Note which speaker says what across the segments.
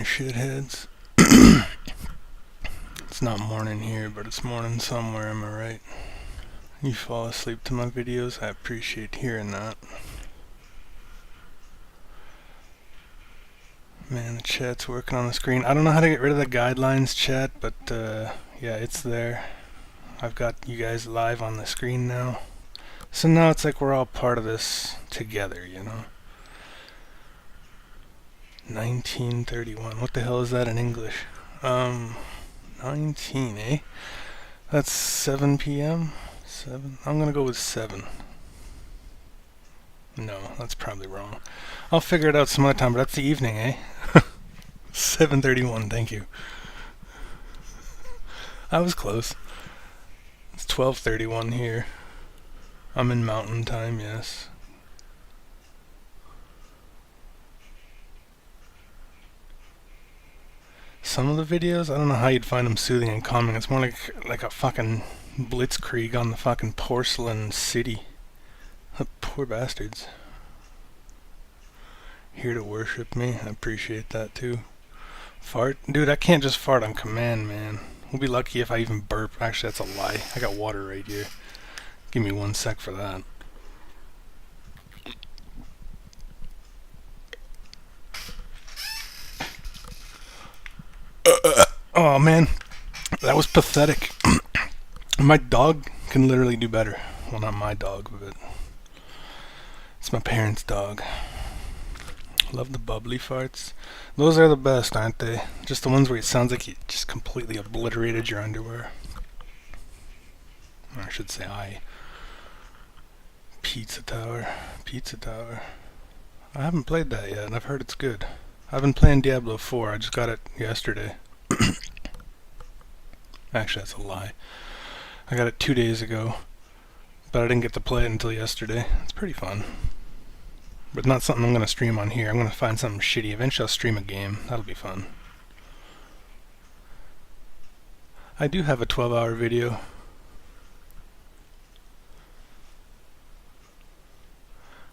Speaker 1: morning, shitheads. It's not morning here, but it's morning somewhere, am I right? You fall asleep to my videos, I appreciate hearing that. Man, the chat's working on the screen. I don't know how to get rid of the guidelines chat, but yeah, it's there. I've got you guys live on the screen now. So now it's like we're all part of this together, you know? 1931. What the hell is that in English? 19, eh? That's 7 p.m.? 7? I'm gonna go with 7. No, that's probably wrong. I'll figure it out some other time, but that's the evening, eh? 7:31, thank you. I was close. It's 12:31 here. I'm in mountain time, yes. Some of the videos, I don't know how you'd find them soothing and calming. It's more like a fucking blitzkrieg on the fucking porcelain city. Poor bastards. Here to worship me. I appreciate that too. Fart? Dude, I can't just fart on command, man. We'll be lucky if I even burp. Actually, that's a lie. I got water right here. Give me 1 sec for that. Oh man, that was pathetic. My dog can literally do better. Well, not my dog, but it's my parents' dog. Love the bubbly farts. Those are the best, aren't they? Just the ones where it sounds like you just completely obliterated your underwear. Or I should say Pizza Tower. Pizza Tower. I haven't played that yet, and I've heard it's good. I've been playing Diablo 4. I just got it yesterday. Actually, that's a lie. I got it 2 days ago, but I didn't get to play it until yesterday. It's pretty fun. But not something I'm going to stream on here. I'm going to find something shitty. Eventually I'll stream a game. That'll be fun. I do have a 12-hour video.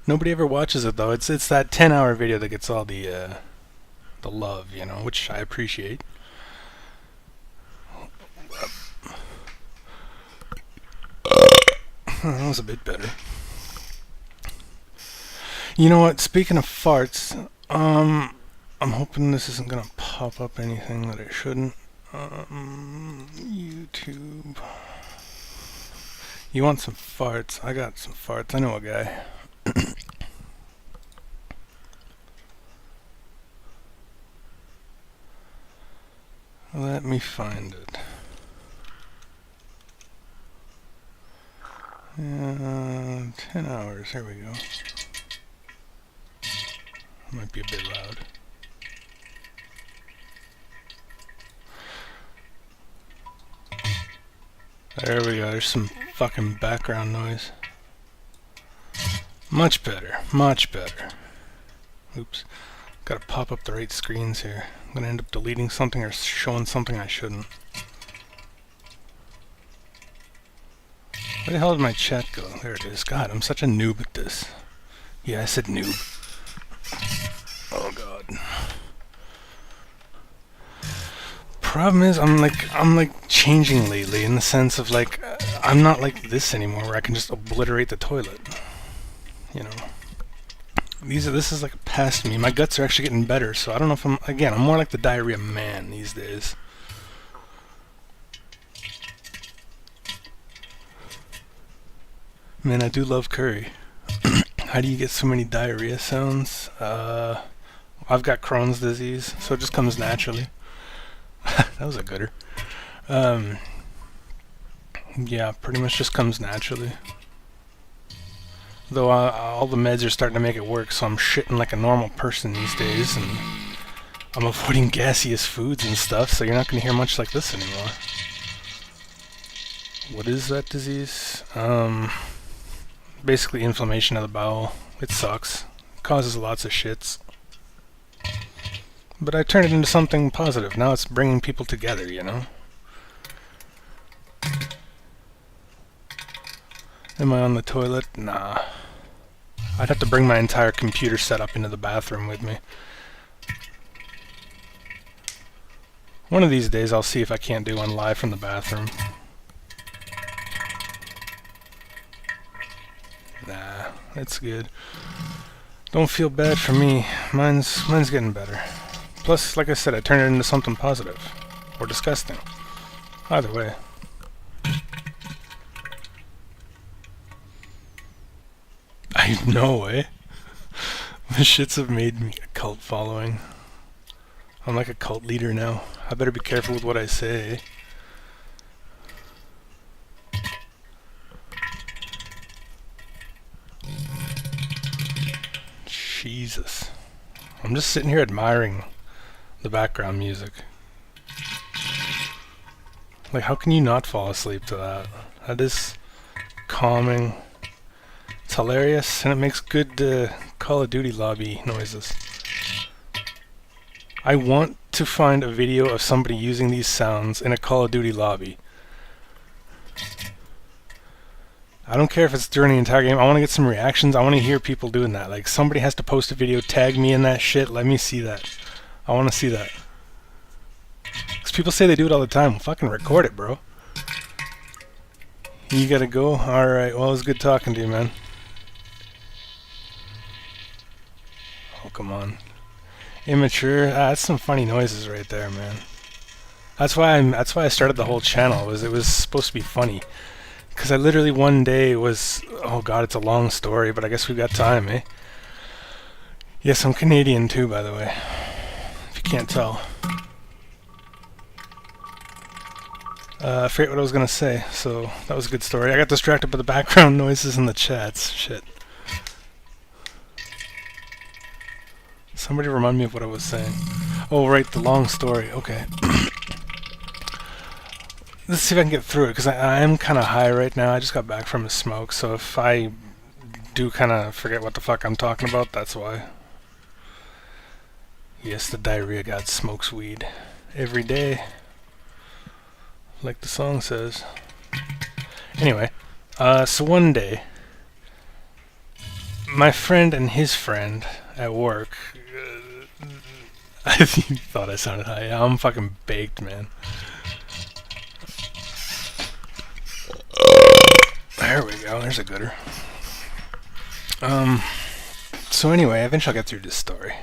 Speaker 1: Nobody ever watches it though. It's that 10-hour video that gets all the love, you know, which I appreciate. That was a bit better. You know what? Speaking of farts, I'm hoping this isn't gonna pop up anything that it shouldn't. YouTube. You want some farts? I got some farts. I know a guy. Let me find it. 10 hours. There we go. Might be a bit loud. There we go. There's some fucking background noise. Much better. Much better. Oops. Gotta pop up the right screens here. I'm gonna end up deleting something or showing something I shouldn't. Where the hell did my chat go? There it is. God, I'm such a noob at this. Yeah, I said noob. Oh god. Problem is, I'm like changing lately in the sense of like I'm not like this anymore where I can just obliterate the toilet. You know. This is like past me. My guts are actually getting better, so I don't know if I'm more like the diarrhea man these days. Man, I do love curry. How do you get so many diarrhea sounds? I've got Crohn's disease, so it just comes naturally. That was a gooder. Yeah, pretty much just comes naturally. Though all the meds are starting to make it work, so I'm shitting like a normal person these days, and I'm avoiding gaseous foods and stuff, so you're not going to hear much like this anymore. What is that disease? Basically inflammation of the bowel. It sucks. It causes lots of shits. But I turned it into something positive. Now it's bringing people together, you know? Am I on the toilet? Nah. I'd have to bring my entire computer setup into the bathroom with me. One of these days I'll see if I can't do one live from the bathroom. Nah, it's good. Don't feel bad for me. Mine's getting better. Plus, like I said, I turned it into something positive. Or disgusting. Either way. I know, eh? The shits have made me a cult following. I'm like a cult leader now. I better be careful with what I say. Jesus. I'm just sitting here admiring the background music. Like, how can you not fall asleep to that? That is calming. It's hilarious, and it makes good Call of Duty lobby noises. I want to find a video of somebody using these sounds in a Call of Duty lobby. I don't care if it's during the entire game. I want to get some reactions. I want to hear people doing that. Like, somebody has to post a video, tag me in that shit. Let me see that. I want to see that. Because people say they do it all the time. Well, fucking record it, bro. You gotta go? Alright, well, it was good talking to you, man. Oh, come on. Immature. That's some funny noises right there, man. That's why I started the whole channel. It was supposed to be funny. Because I literally one day was... Oh god, it's a long story, but I guess we've got time, eh? Yes, I'm Canadian too, by the way. If you can't tell. I forget what I was gonna say, so that was a good story. I got distracted by the background noises in the chats. Shit. Somebody remind me of what I was saying. Oh, right, the long story. Okay. Let's see if I can get through it, because I am kind of high right now. I just got back from a smoke, so if I do kind of forget what the fuck I'm talking about, that's why. Yes, the Diarrhea God smokes weed every day, like the song says. Anyway, so one day, my friend and his friend at work, I thought I sounded high. Yeah, I'm fucking baked, man. There we go, there's a gooder. So anyway, eventually I'll get through this story.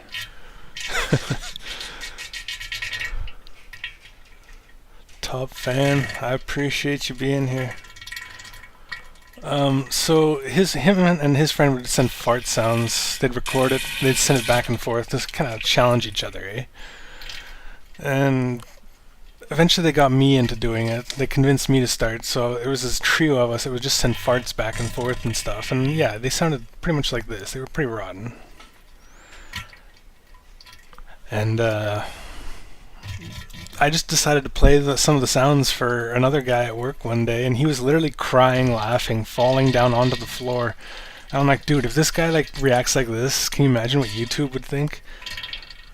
Speaker 1: Top fan, I appreciate you being here. So him and his friend would send fart sounds. They'd record it. They'd send it back and forth. Just kind of challenge each other, eh? And eventually they got me into doing it. They convinced me to start. So it was this trio of us. It would just send farts back and forth and stuff. And yeah, they sounded pretty much like this. They were pretty rotten. And I just decided to play some of the sounds for another guy at work one day, and he was literally crying, laughing, falling down onto the floor. And I'm like, dude, if this guy like reacts like this, can you imagine what YouTube would think?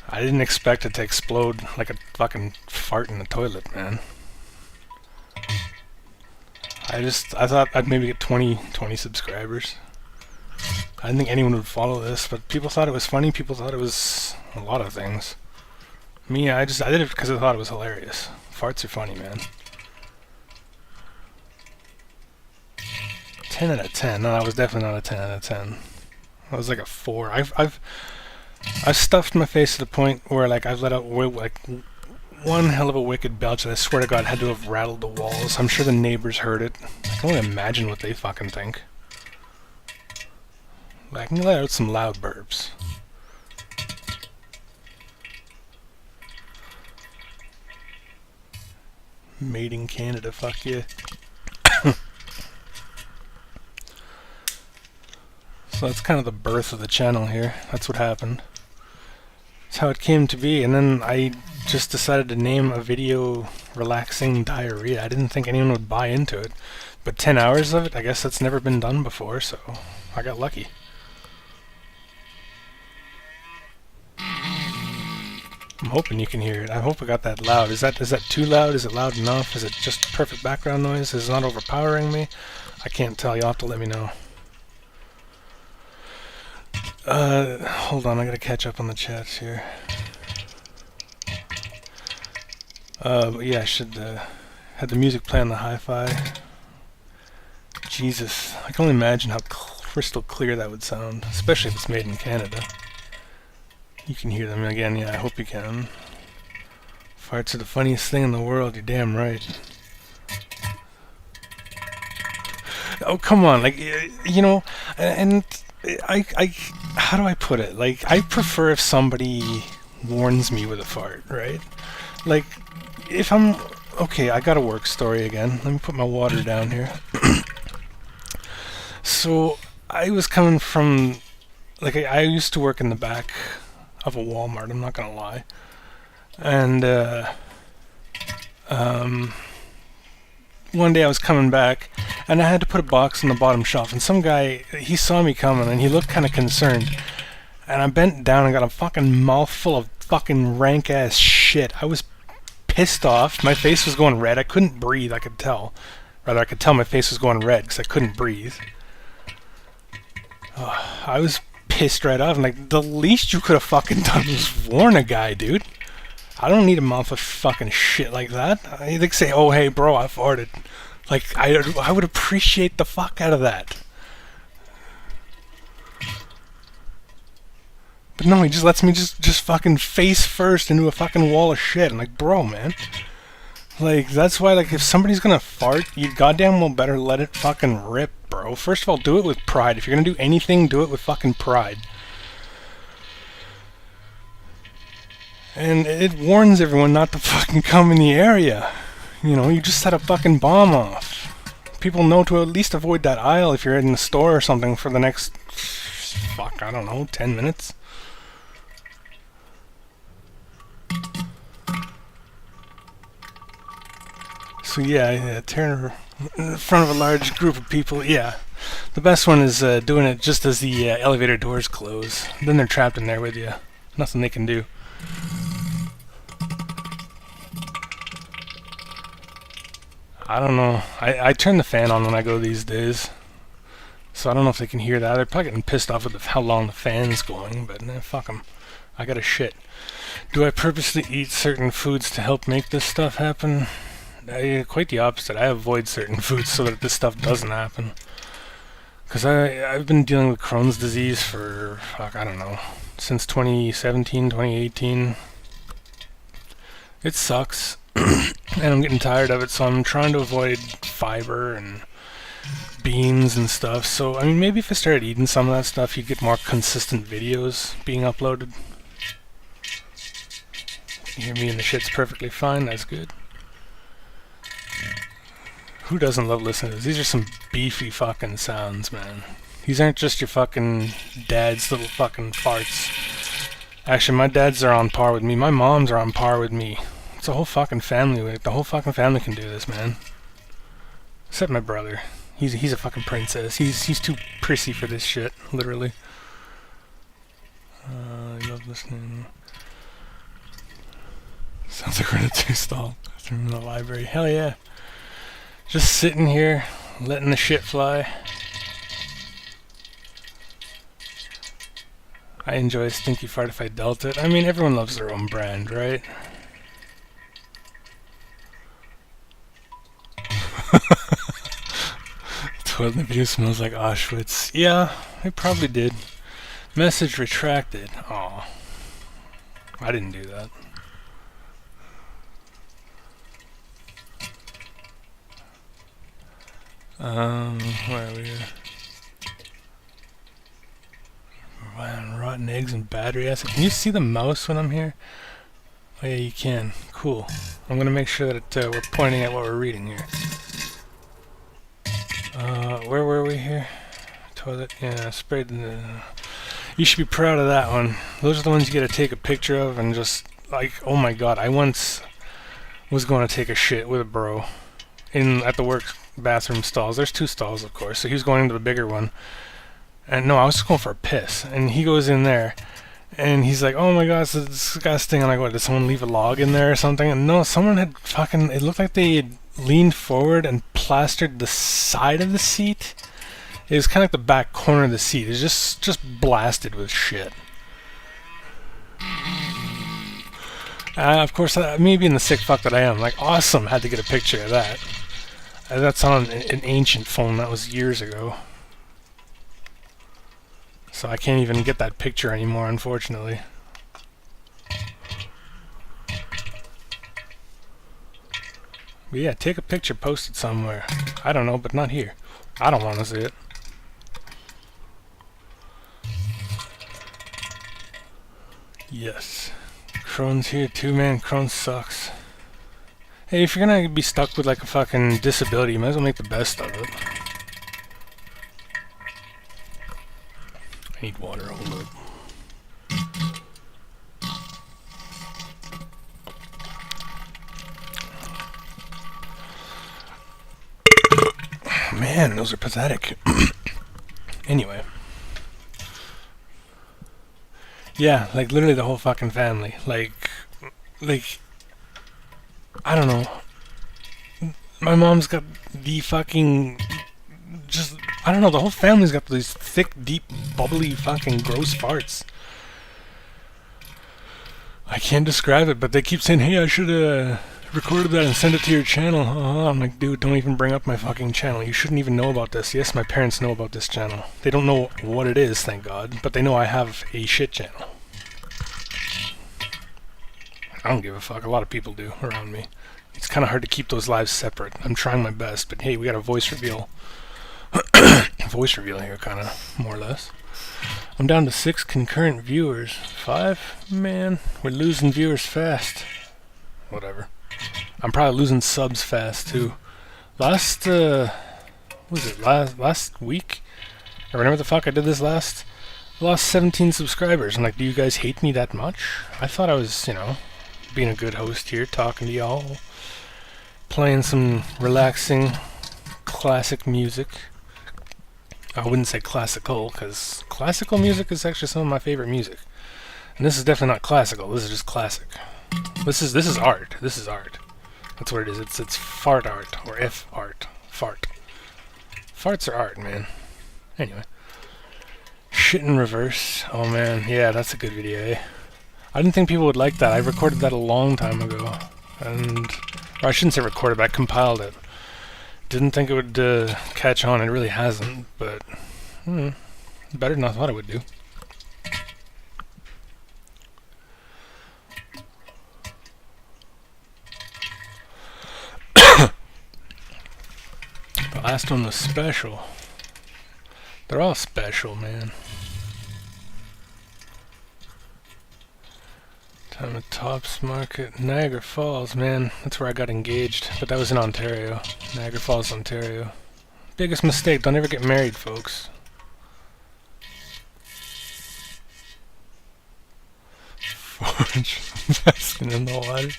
Speaker 1: I didn't expect it to explode like a fucking fart in the toilet, man. I thought I'd maybe get 20 subscribers. I didn't think anyone would follow this, but people thought it was funny. People thought it was a lot of things. Me, I did it because I thought it was hilarious. Farts are funny, man. 10 out of 10. No, I was definitely not a 10 out of 10. I was like a 4. I've stuffed my face to the point where like I've let out like one hell of a wicked belch that I swear to God had to have rattled the walls. I'm sure the neighbors heard it. I can only imagine what they fucking think. Like, I can let out some loud burps. Made in Canada, fuck yeah. So that's kind of the birth of the channel here. That's what happened. That's how it came to be, and then I just decided to name a video Relaxing Diarrhea. I didn't think anyone would buy into it, but 10 hours of it, I guess that's never been done before, so I got lucky. I'm hoping you can hear it. I hope I got that loud. Is that too loud? Is it loud enough? Is it just perfect background noise? Is it not overpowering me? I can't tell. You'll have to let me know. Hold on. I gotta catch up on the chats here. But yeah, I should had the music play on the hi-fi. Jesus, I can only imagine how crystal clear that would sound, especially if it's made in Canada. You can hear them again, yeah, I hope you can. Farts are the funniest thing in the world, you're damn right. Oh, come on, like, you know, and I, how do I put it? Like, I prefer if somebody warns me with a fart, right? Like, if I'm, okay, I got a work story again. Let me put my water down here. So, I was coming from, like, I used to work in the back of a Walmart, I'm not gonna lie. And, one day I was coming back, and I had to put a box on the bottom shelf, and some guy, he saw me coming, and he looked kind of concerned. And I bent down and got a fucking mouthful of fucking rank-ass shit. I was pissed off. My face was going red. I couldn't breathe, I could tell. Rather, I could tell my face was going red, because I couldn't breathe. I was pissed right off, and like, the least you could have fucking done was warn a guy, dude. I don't need a mouth of fucking shit like that. I think say, oh hey bro, I farted. Like, I would appreciate the fuck out of that. But no, he just lets me just fucking face first into a fucking wall of shit. I'm like, bro, man. Like, that's why, like, if somebody's gonna fart, you goddamn well better let it fucking rip, bro. First of all, do it with pride. If you're gonna do anything, do it with fucking pride. And it warns everyone not to fucking come in the area. You know, you just set a fucking bomb off. People know to at least avoid that aisle if you're in the store or something for the next, fuck, I don't know, 10 minutes. So yeah, tearing in front of a large group of people, yeah. The best one is doing it just as the elevator doors close. Then they're trapped in there with you. Nothing they can do. I don't know. I turn the fan on when I go these days. So I don't know if they can hear that. They're probably getting pissed off with how long the fan's going, but fuck them. I gotta shit. Do I purposely eat certain foods to help make this stuff happen? Quite the opposite. I avoid certain foods so that this stuff doesn't happen. Because I've been dealing with Crohn's disease for, fuck, I don't know, since 2017, 2018. It sucks. And I'm getting tired of it, so I'm trying to avoid fiber and beans and stuff. So, I mean, maybe if I started eating some of that stuff, you'd get more consistent videos being uploaded. You hear me and the shit's perfectly fine, that's good. Who doesn't love listening to this? These are some beefy fucking sounds, man. These aren't just your fucking dad's little fucking farts. Actually, my dads are on par with me. My moms are on par with me. It's a whole fucking family. The whole fucking family can do this, man. Except my brother. He's a fucking princess. He's too prissy for this shit, literally. I love listening. Sounds like we're in a two-stall bathroom in the library. Hell yeah. Just sitting here, letting the shit fly. I enjoy a stinky fart if I dealt it. I mean, everyone loves their own brand, right? Toilet in the video smells like Auschwitz. Yeah, it probably did. Message retracted. Aw. I didn't do that. Where are we here? Rotten eggs and battery acid. Can you see the mouse when I'm here? Oh yeah, you can. Cool. I'm gonna make sure that we're pointing at what we're reading here. Where were we here? Toilet. Yeah, sprayed in the... You should be proud of that one. Those are the ones you gotta take a picture of and just, like, oh my god, I once was going to take a shit with a bro at the work bathroom stalls. There's two stalls, of course, so he was going into the bigger one. And no, I was just going for a piss. And he goes in there, and he's like, oh my god, it's disgusting. And I go, did someone leave a log in there or something? And no, someone had fucking, it looked like they had leaned forward and plastered the side of the seat. It was kind of like the back corner of the seat. It was just blasted with shit. Of course, me being the sick fuck that I am, like, awesome, had to get a picture of that. That's on an ancient phone, that was years ago. So I can't even get that picture anymore, unfortunately. But yeah, take a picture, post it somewhere. I don't know, but not here. I don't want to see it. Yes. Crohn's here too, man. Crohn's sucks. Hey, if you're gonna be stuck with like a fucking disability, you might as well make the best of it. I need water, hold up. Man, those are pathetic. Anyway. Yeah, like literally the whole fucking family. Like, I don't know. My mom's got the fucking, just, I don't know, the whole family's got these thick, deep, bubbly, fucking gross farts. I can't describe it, but they keep saying, hey, I should recorded that and sent it to your channel. I'm like, dude, don't even bring up my fucking channel. You shouldn't even know about this. Yes, my parents know about this channel. They don't know what it is, thank God, but they know I have a shit channel. I don't give a fuck. A lot of people do around me. It's kind of hard to keep those lives separate. I'm trying my best, but hey, we got a voice reveal. Voice reveal here, kind of, more or less. I'm down to 6 concurrent viewers. 5? Man, we're losing viewers fast. Whatever. I'm probably losing subs fast, too. Last week? Or whenever the fuck I did this last? I lost 17 subscribers. I'm like, do you guys hate me that much? I thought I was, you know, being a good host here, talking to y'all. Playing some relaxing, classic music. I wouldn't say classical, because classical music is actually some of my favorite music. And this is definitely not classical, this is just classic. This is art. This is art. That's what it is. It's fart art, or F art. Fart. Farts are art, man. Anyway. Shit in reverse. Oh man, yeah, that's a good video, eh? I didn't think people would like that. I recorded that a long time ago. And, or I shouldn't say recorded, but I compiled it. Didn't think it would catch on. It really hasn't, but better than I thought it would do. The last one was special. They're all special, man. Time at Tops Market. Niagara Falls, man. That's where I got engaged, but that was in Ontario. Niagara Falls, Ontario. Biggest mistake, don't ever get married, folks. Forge. Basking in the water.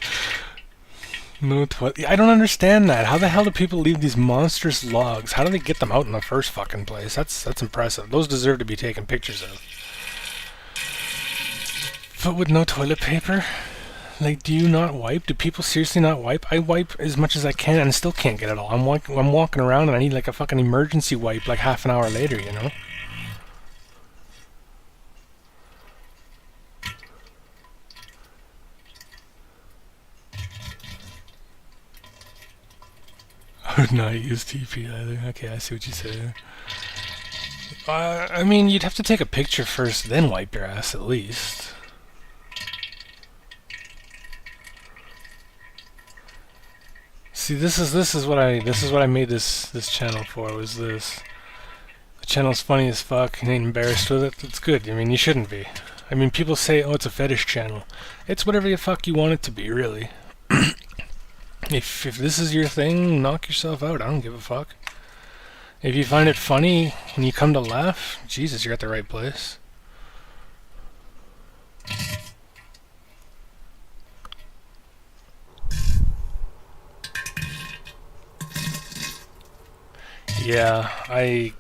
Speaker 1: No I don't understand that. How the hell do people leave these monstrous logs? How do they get them out in the first fucking place? That's impressive. Those deserve to be taken pictures of. But with no toilet paper? Like, do you not wipe? Do people seriously not wipe? I wipe as much as I can and still can't get it all. I'm walking around and I need like a fucking emergency wipe like half an hour later, you know? I would not use TP either. Okay, I see what you say. I mean, you'd have to take a picture first, then wipe your ass at least. See, this is what I made this channel for. Was this? The channel's funny as fuck. You ain't embarrassed with it. It's good. I mean, you shouldn't be. I mean, people say, oh, it's a fetish channel. It's whatever the fuck you want it to be, really. If this is your thing, knock yourself out. I don't give a fuck. If you find it funny when you come to laugh, Jesus, you're at the right place. Yeah,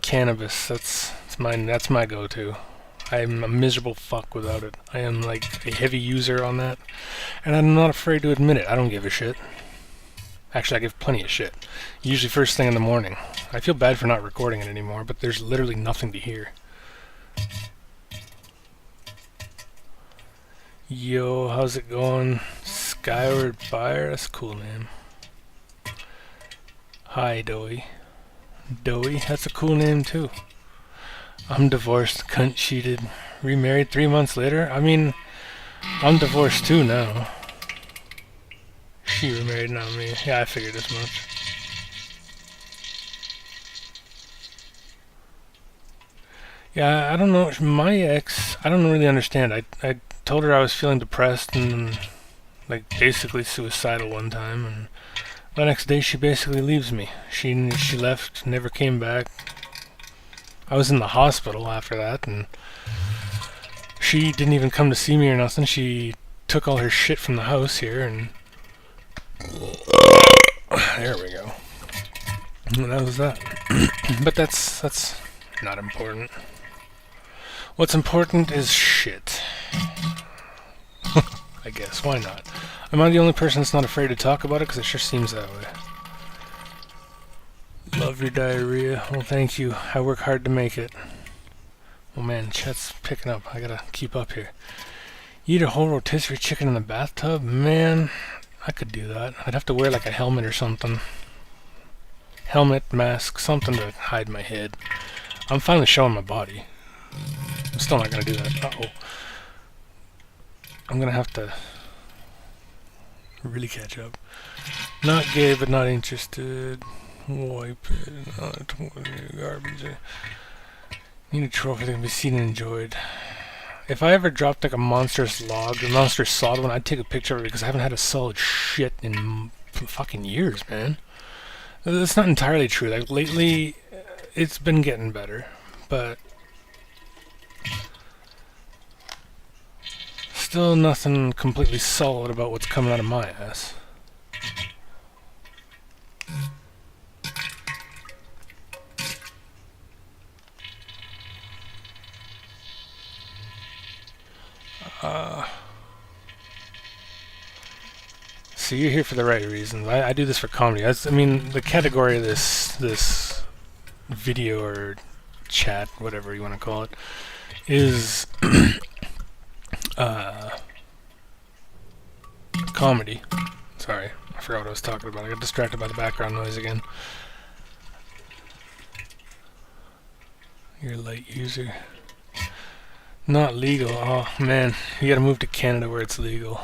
Speaker 1: cannabis. That's my go-to. I'm a miserable fuck without it. I am like a heavy user on that, and I'm not afraid to admit it. I don't give a shit. Actually, I give plenty of shit. Usually first thing in the morning. I feel bad for not recording it anymore, but there's literally nothing to hear. Yo, how's it going? Skyward Fire, that's a cool name. Hi, Doey. Doey, that's a cool name too. I'm divorced, cunt cheated, remarried 3 months later. I mean, I'm divorced too now. She remarried, not me. Yeah, I figured as much. Yeah, I don't know. My ex, I don't really understand. I told her I was feeling depressed and like basically suicidal one time, and the next day she basically leaves me. She left, never came back. I was in the hospital after that, and she didn't even come to see me or nothing. She took all her shit from the house here, and there we go. And that was that. But that's not important. What's important is shit. I guess, why not? Am I the only person that's not afraid to talk about it? Because it sure seems that way. Love your diarrhea. Well, thank you. I work hard to make it. Oh man, chat's picking up. I gotta keep up here. You eat a whole rotisserie chicken in the bathtub? Man, I could do that. I'd have to wear like a helmet or something. Helmet, mask, something to hide my head. I'm finally showing my body. I'm still not gonna do that. Uh-oh. I'm gonna have to really catch up. Not gay, but not interested. Wipe it. Not garbage. Need a trophy that can be seen and enjoyed. If I ever dropped like a monstrous log, a monstrous solid one, I'd take a picture of it because I haven't had a solid shit in fucking years, man. That's not entirely true. Like lately, it's been getting better, but still nothing completely solid about what's coming out of my ass. So you're here for the right reasons. I do this for comedy. I mean, the category of this video or chat, whatever you want to call it, is comedy. Sorry, I forgot what I was talking about. I got distracted by the background noise again. You're a light user. Not legal. Oh man, you gotta move to Canada where it's legal.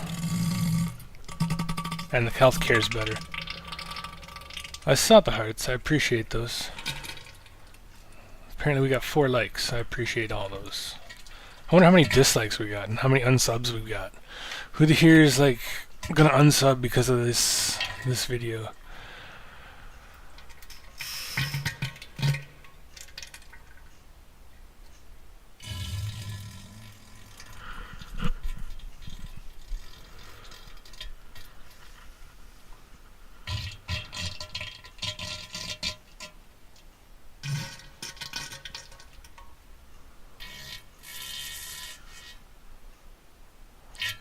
Speaker 1: And the healthcare is better. I saw the hearts. I appreciate those. Apparently we got 4 likes. I appreciate all those. I wonder how many dislikes we got and how many unsubs we got. Who here is like gonna unsub because of this video?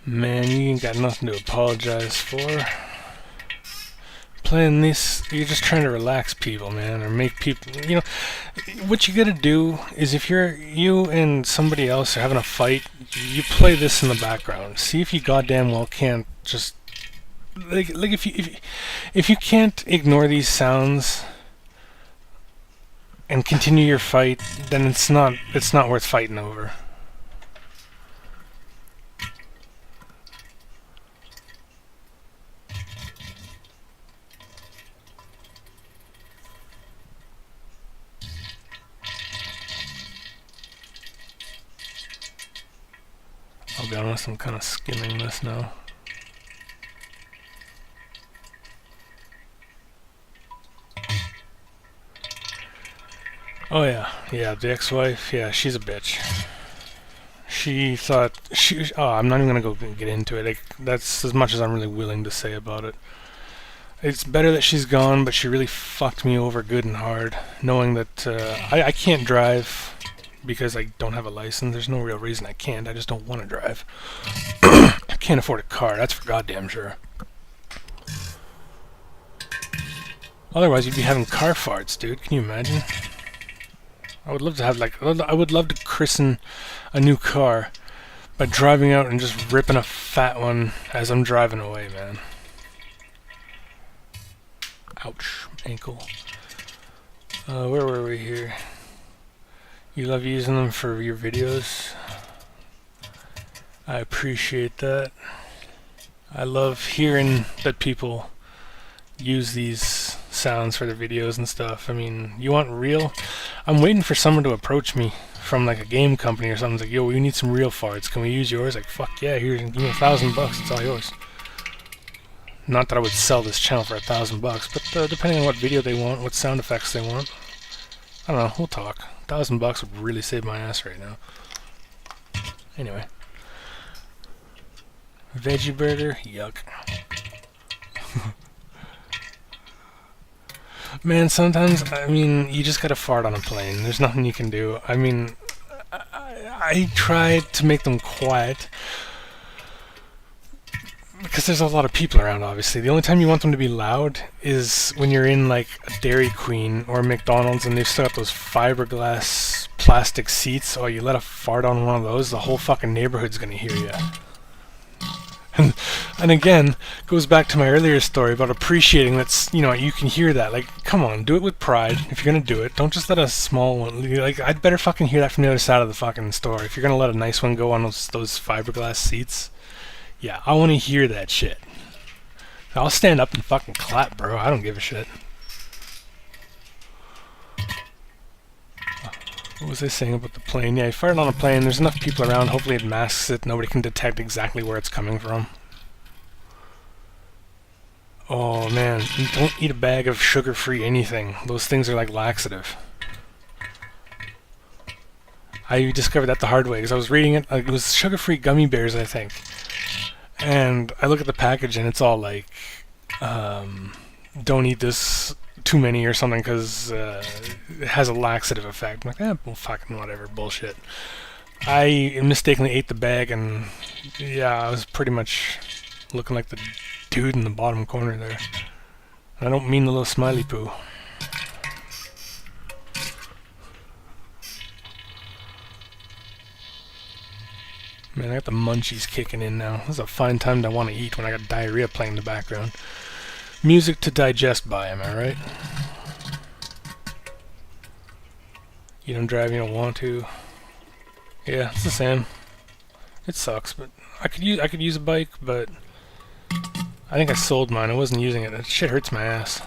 Speaker 1: Man, you ain't got nothing to apologize for. Playing this, you're just trying to relax people, man, or make people, you know, what you gotta do is if you and somebody else are having a fight, you play this in the background. See if you goddamn well can't just, like if you can't ignore these sounds and continue your fight, then it's not worth fighting over. I'll be honest, I'm kind of skimming this now. Oh yeah, the ex-wife, yeah, she's a bitch. She thought, I'm not even gonna go get into it. Like, that's as much as I'm really willing to say about it. It's better that she's gone, but she really fucked me over good and hard, knowing that I can't drive because I don't have a license. There's no real reason I can't. I just don't want to drive. I can't afford a car. That's for goddamn sure. Otherwise, you'd be having car farts, dude. Can you imagine? I would love to have I would love to christen a new car by driving out and just ripping a fat one as I'm driving away, man. Ouch, ankle. Where were we here? You love using them for your videos. I appreciate that. I love hearing that people use these sounds for their videos and stuff. I mean, you want real? I'm waiting for someone to approach me from like a game company or something. It's like, yo, we need some real farts. Can we use yours? Like, fuck yeah, here, give me $1,000. It's all yours. Not that I would sell this channel for $1,000, but depending on what video they want, what sound effects they want, I don't know. We'll talk. $1,000 would really save my ass right now. Anyway, veggie burger, yuck. Man, sometimes, I mean, you just gotta fart on a plane. There's nothing you can do. I mean, I try to make them quiet because there's a lot of people around, obviously. The only time you want them to be loud is when you're in, like, a Dairy Queen or a McDonald's and they've still got those fiberglass plastic seats. Oh, you let a fart on one of those, the whole fucking neighborhood's gonna hear you. And again, goes back to my earlier story about appreciating that's, you know, you can hear that. Like, come on, do it with pride if you're gonna do it. Don't just let a small one, like, I'd better fucking hear that from the other side of the fucking store. If you're gonna let a nice one go on those fiberglass seats, yeah, I want to hear that shit. I'll stand up and fucking clap, bro. I don't give a shit. What was I saying about the plane? Yeah, you fired on a plane. There's enough people around. Hopefully it masks it. Nobody can detect exactly where it's coming from. Oh, man. Don't eat a bag of sugar-free anything. Those things are like laxative. I discovered that the hard way because I was reading it. It was sugar-free gummy bears, I think. And I look at the package and it's all like, don't eat this too many or something because it has a laxative effect. I'm like, well, fucking whatever, bullshit. I mistakenly ate the bag and yeah, I was pretty much looking like the dude in the bottom corner there. And I don't mean the little smiley poo. Man, I got the munchies kicking in now. This is a fine time to want to eat when I got diarrhea playing in the background. Music to digest by, am I right? You don't drive, you don't want to. Yeah, it's the same. It sucks, but I could use a bike, but I think I sold mine. I wasn't using it. That shit hurts my ass.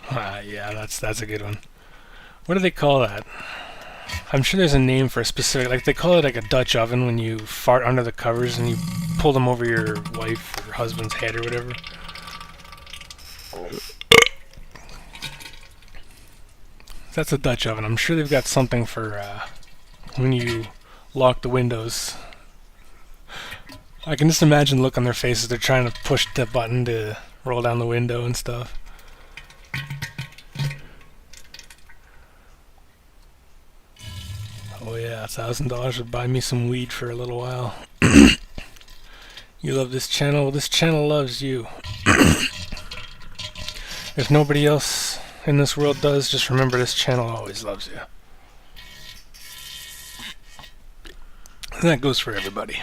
Speaker 1: Ah, yeah, that's a good one. What do they call that? I'm sure there's a name for a specific, like they call it like a Dutch oven when you fart under the covers and you pull them over your wife or husband's head or whatever. That's a Dutch oven. I'm sure they've got something for when you lock the windows. I can just imagine the look on their faces. They're trying to push the button to roll down the window and stuff. Oh yeah, $1,000 would buy me some weed for a little while. You love this channel? Well, this channel loves you. If nobody else in this world does, just remember this channel always loves you. And that goes for everybody.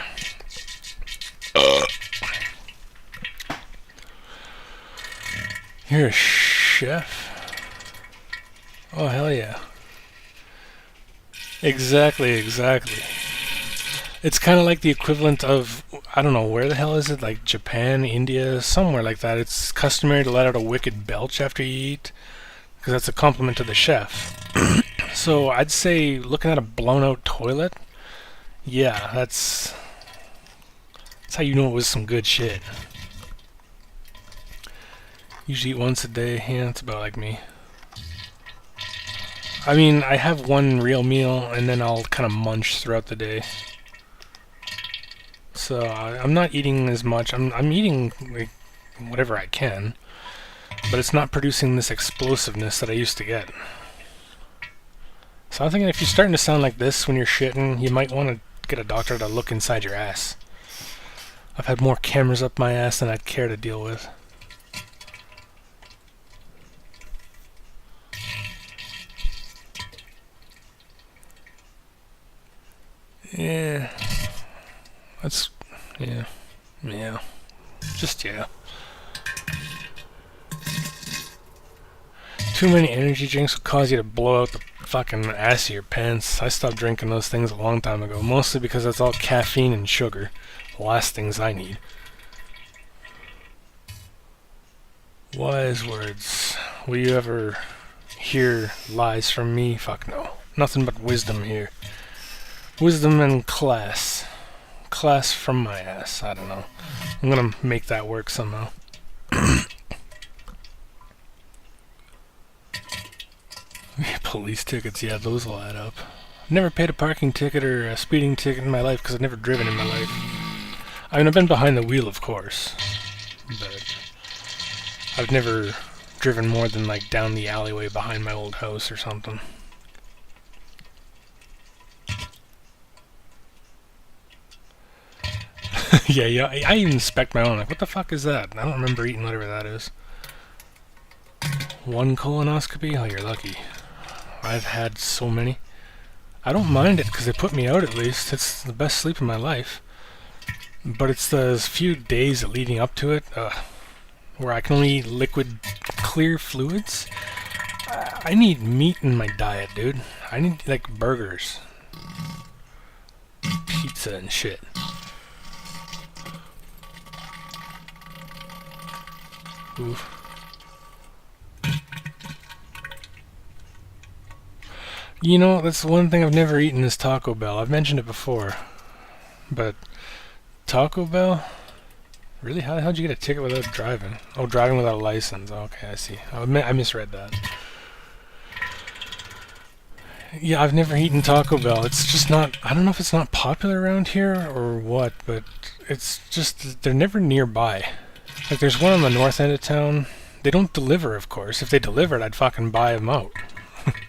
Speaker 1: You're a chef? Oh, hell yeah. Exactly. It's kind of like the equivalent of, I don't know, where the hell is it? Like Japan, India, somewhere like that. It's customary to let out a wicked belch after you eat, because that's a compliment to the chef. So I'd say looking at a blown out toilet, yeah, that's how you know it was some good shit. Usually eat once a day. Yeah, that's about like me. I mean, I have one real meal and then I'll kind of munch throughout the day. So I'm not eating as much. I'm eating like whatever I can, but it's not producing this explosiveness that I used to get. So I'm thinking if you're starting to sound like this when you're shitting, you might want to get a doctor to look inside your ass. I've had more cameras up my ass than I'd care to deal with. Yeah. That's... Yeah. Yeah. Just yeah. Too many energy drinks will cause you to blow out the fucking ass of your pants. I stopped drinking those things a long time ago, mostly because it's all caffeine and sugar. The last things I need. Wise words. Will you ever hear lies from me? Fuck no. Nothing but wisdom here. Wisdom and class. Class from my ass. I don't know. I'm gonna make that work somehow. Police tickets, yeah, those will add up. I've never paid a parking ticket or a speeding ticket in my life because I've never driven in my life. I mean, I've been behind the wheel, of course, but I've never driven more than like down the alleyway behind my old house or something. Yeah, I even inspect my own. Like, what the fuck is that? I don't remember eating whatever that is. One colonoscopy? Oh, you're lucky. I've had so many. I don't mind it because they put me out at least. It's the best sleep of my life. But it's those few days leading up to it where I can only eat liquid, clear fluids. I need meat in my diet, dude. I need, like, burgers. Pizza and shit. Oof. You know, that's one thing I've never eaten is Taco Bell. I've mentioned it before. But Taco Bell? Really? How'd you get a ticket without driving? Oh, driving without a license. Okay, I see. I misread that. Yeah, I've never eaten Taco Bell. It's just not... I don't know if it's not popular around here or what, but it's just... They're never nearby. Like, there's one on the north end of town. They don't deliver, of course. If they delivered, I'd fucking buy them out.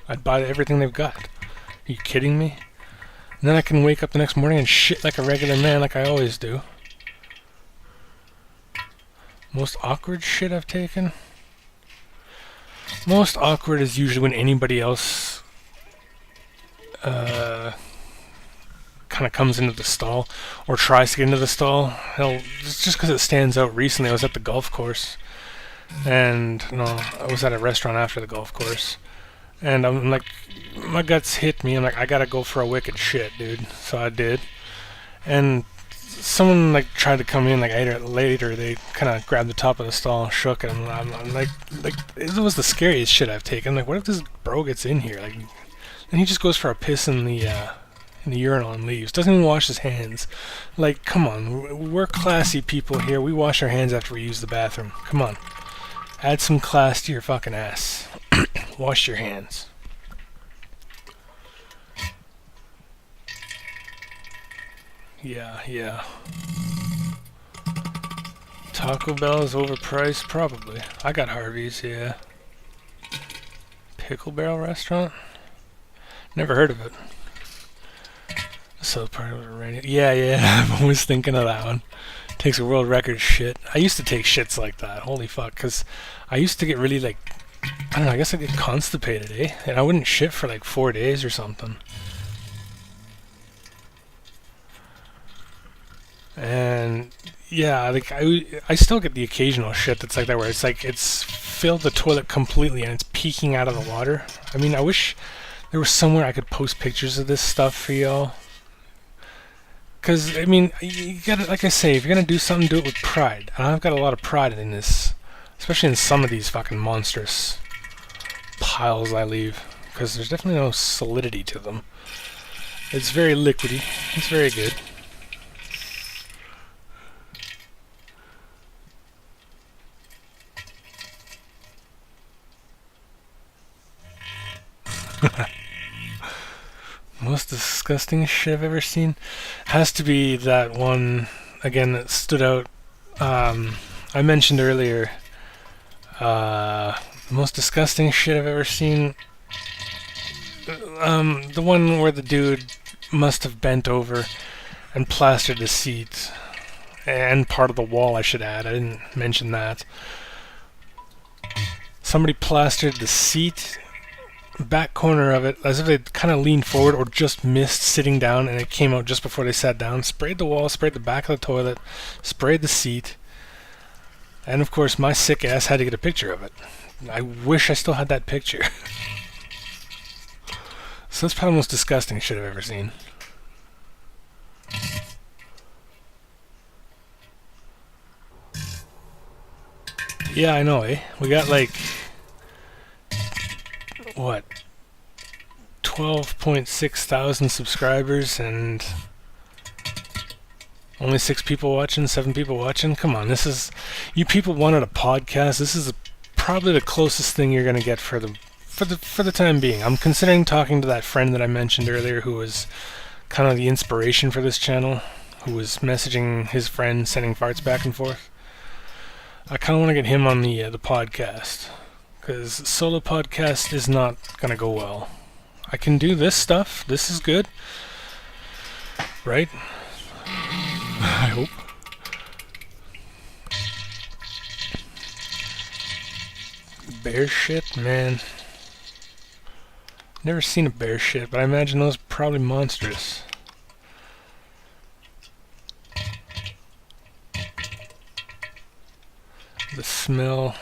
Speaker 1: I'd buy everything they've got. Are you kidding me? And then I can wake up the next morning and shit like a regular man like I always do. Most awkward shit I've taken? Most awkward is usually when anybody else kind of comes into the stall or tries to get into the stall. Hell, just because it stands out. Recently I was at the golf course and I was at a restaurant after the golf course. And I'm like, my guts hit me. I'm like, I gotta go for a wicked shit, dude. So I did. And someone like tried to come in like later. They kind of grabbed the top of the stall, and shook it. And I'm like, it was the scariest shit I've taken. Like, what if this bro gets in here? Like, and he just goes for a piss in the urinal and leaves. Doesn't even wash his hands. Like, come on, we're classy people here. We wash our hands after we use the bathroom. Come on, add some class to your fucking ass. Wash your hands. Yeah. Taco Bell is overpriced? Probably. I got Harvey's, yeah. Pickle Barrel Restaurant? Never heard of it. So part of it rain. Yeah, I'm always thinking of that one. Takes a world record shit. I used to take shits like that. Holy fuck. Because I used to get really like... I don't know, I guess I get constipated, eh? And I wouldn't shit for like 4 days or something. And yeah, like I still get the occasional shit that's like that where it's like it's filled the toilet completely and it's peeking out of the water. I mean, I wish there was somewhere I could post pictures of this stuff for y'all. Because, I mean, you gotta, like I say, if you're gonna do something, do it with pride. And I've got a lot of pride in this. Especially in some of these fucking monstrous piles I leave. Because there's definitely no solidity to them. It's very liquidy. It's very good. Most disgusting shit I've ever seen has to be that one, again, that stood out. I mentioned earlier, the most disgusting shit I've ever seen. The one where the dude must have bent over and plastered the seat. And part of the wall, I should add. I didn't mention that. Somebody plastered the seat back corner of it, as if they kind of leaned forward or just missed sitting down, and it came out just before they sat down. Sprayed the wall, sprayed the back of the toilet, sprayed the seat, and of course my sick ass had to get a picture of it. I wish I still had that picture. So that's probably the most disgusting shit I've ever seen. Yeah, I know, eh? We got like, what, 12.6 thousand subscribers and only 6 people watching, 7 people watching. Come on, this is, you people wanted a podcast. This is probably the closest thing you're gonna get for the time being. I'm considering talking to that friend that I mentioned earlier, who was kind of the inspiration for this channel, who was messaging his friend, sending farts back and forth. I kind of want to get him on the podcast, because solo podcast is not gonna go well. I can do this stuff. This is good, right? I hope. Bear shit, man. Never seen a bear shit, but I imagine those are probably monstrous. The smell.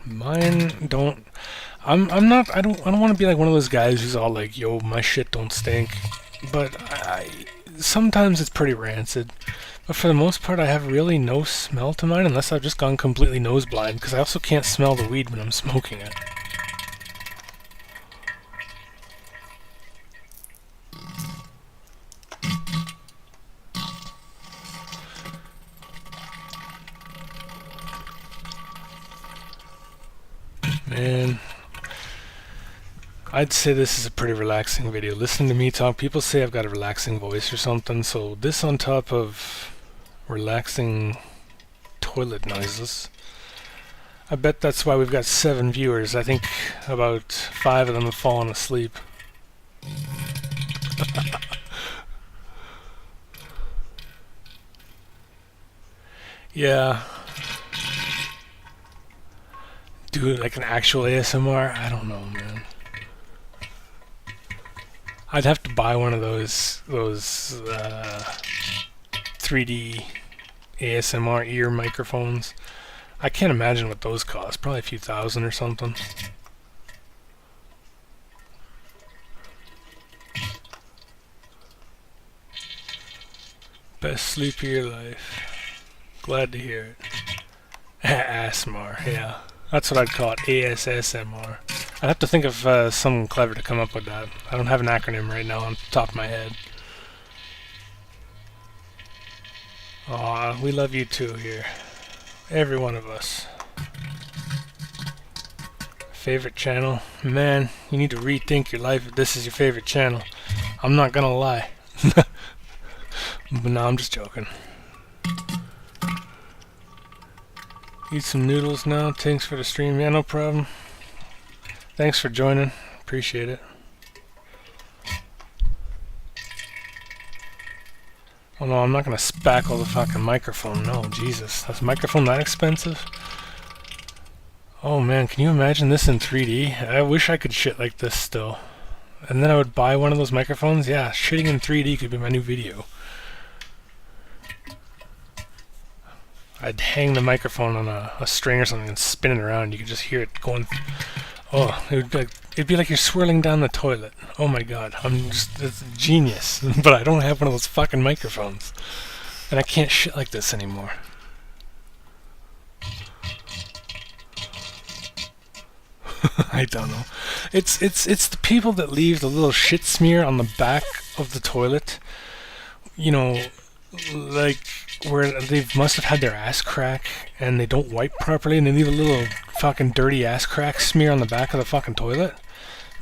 Speaker 1: Mine don't. I'm not. I don't want to be like one of those guys who's all like, "Yo, my shit don't stink," but sometimes it's pretty rancid. But for the most part, I have really no smell to mine, unless I've just gone completely nose blind, because I also can't smell the weed when I'm smoking it. Man, I'd say this is a pretty relaxing video. Listening to me talk, people say I've got a relaxing voice or something, so this on top of relaxing toilet noises, I bet that's why we've got 7 viewers. I think about 5 of them have fallen asleep. Yeah. Do like an actual ASMR? I don't know, man. I'd have to buy one of those 3D ASMR ear microphones. I can't imagine what those cost. Probably a few thousand or something. Best sleep of your life. Glad to hear it. ASMR, yeah. That's what I'd call it, ASSMR. I'd have to think of something clever to come up with that. I don't have an acronym right now on the top of my head. Aw, we love you too here. Every one of us. Favorite channel? Man, you need to rethink your life if this is your favorite channel. I'm not gonna lie. But no, I'm just joking. Eat some noodles now. Thanks for the stream. Yeah, no problem. Thanks for joining. Appreciate it. Oh no, I'm not gonna spackle the fucking microphone. No, Jesus. Is the microphone that expensive? Oh man, can you imagine this in 3D? I wish I could shit like this still. And then I would buy one of those microphones. Yeah, shitting in 3D could be my new video. I'd hang the microphone on a string or something and spin it around. You could just hear it going. Oh, it'd be like you're swirling down the toilet. Oh my god, it's genius. But I don't have one of those fucking microphones. And I can't shit like this anymore. I don't know. It's the people that leave the little shit smear on the back of the toilet. You know, like where they must have had their ass crack and they don't wipe properly and they leave a little fucking dirty ass crack smear on the back of the fucking toilet.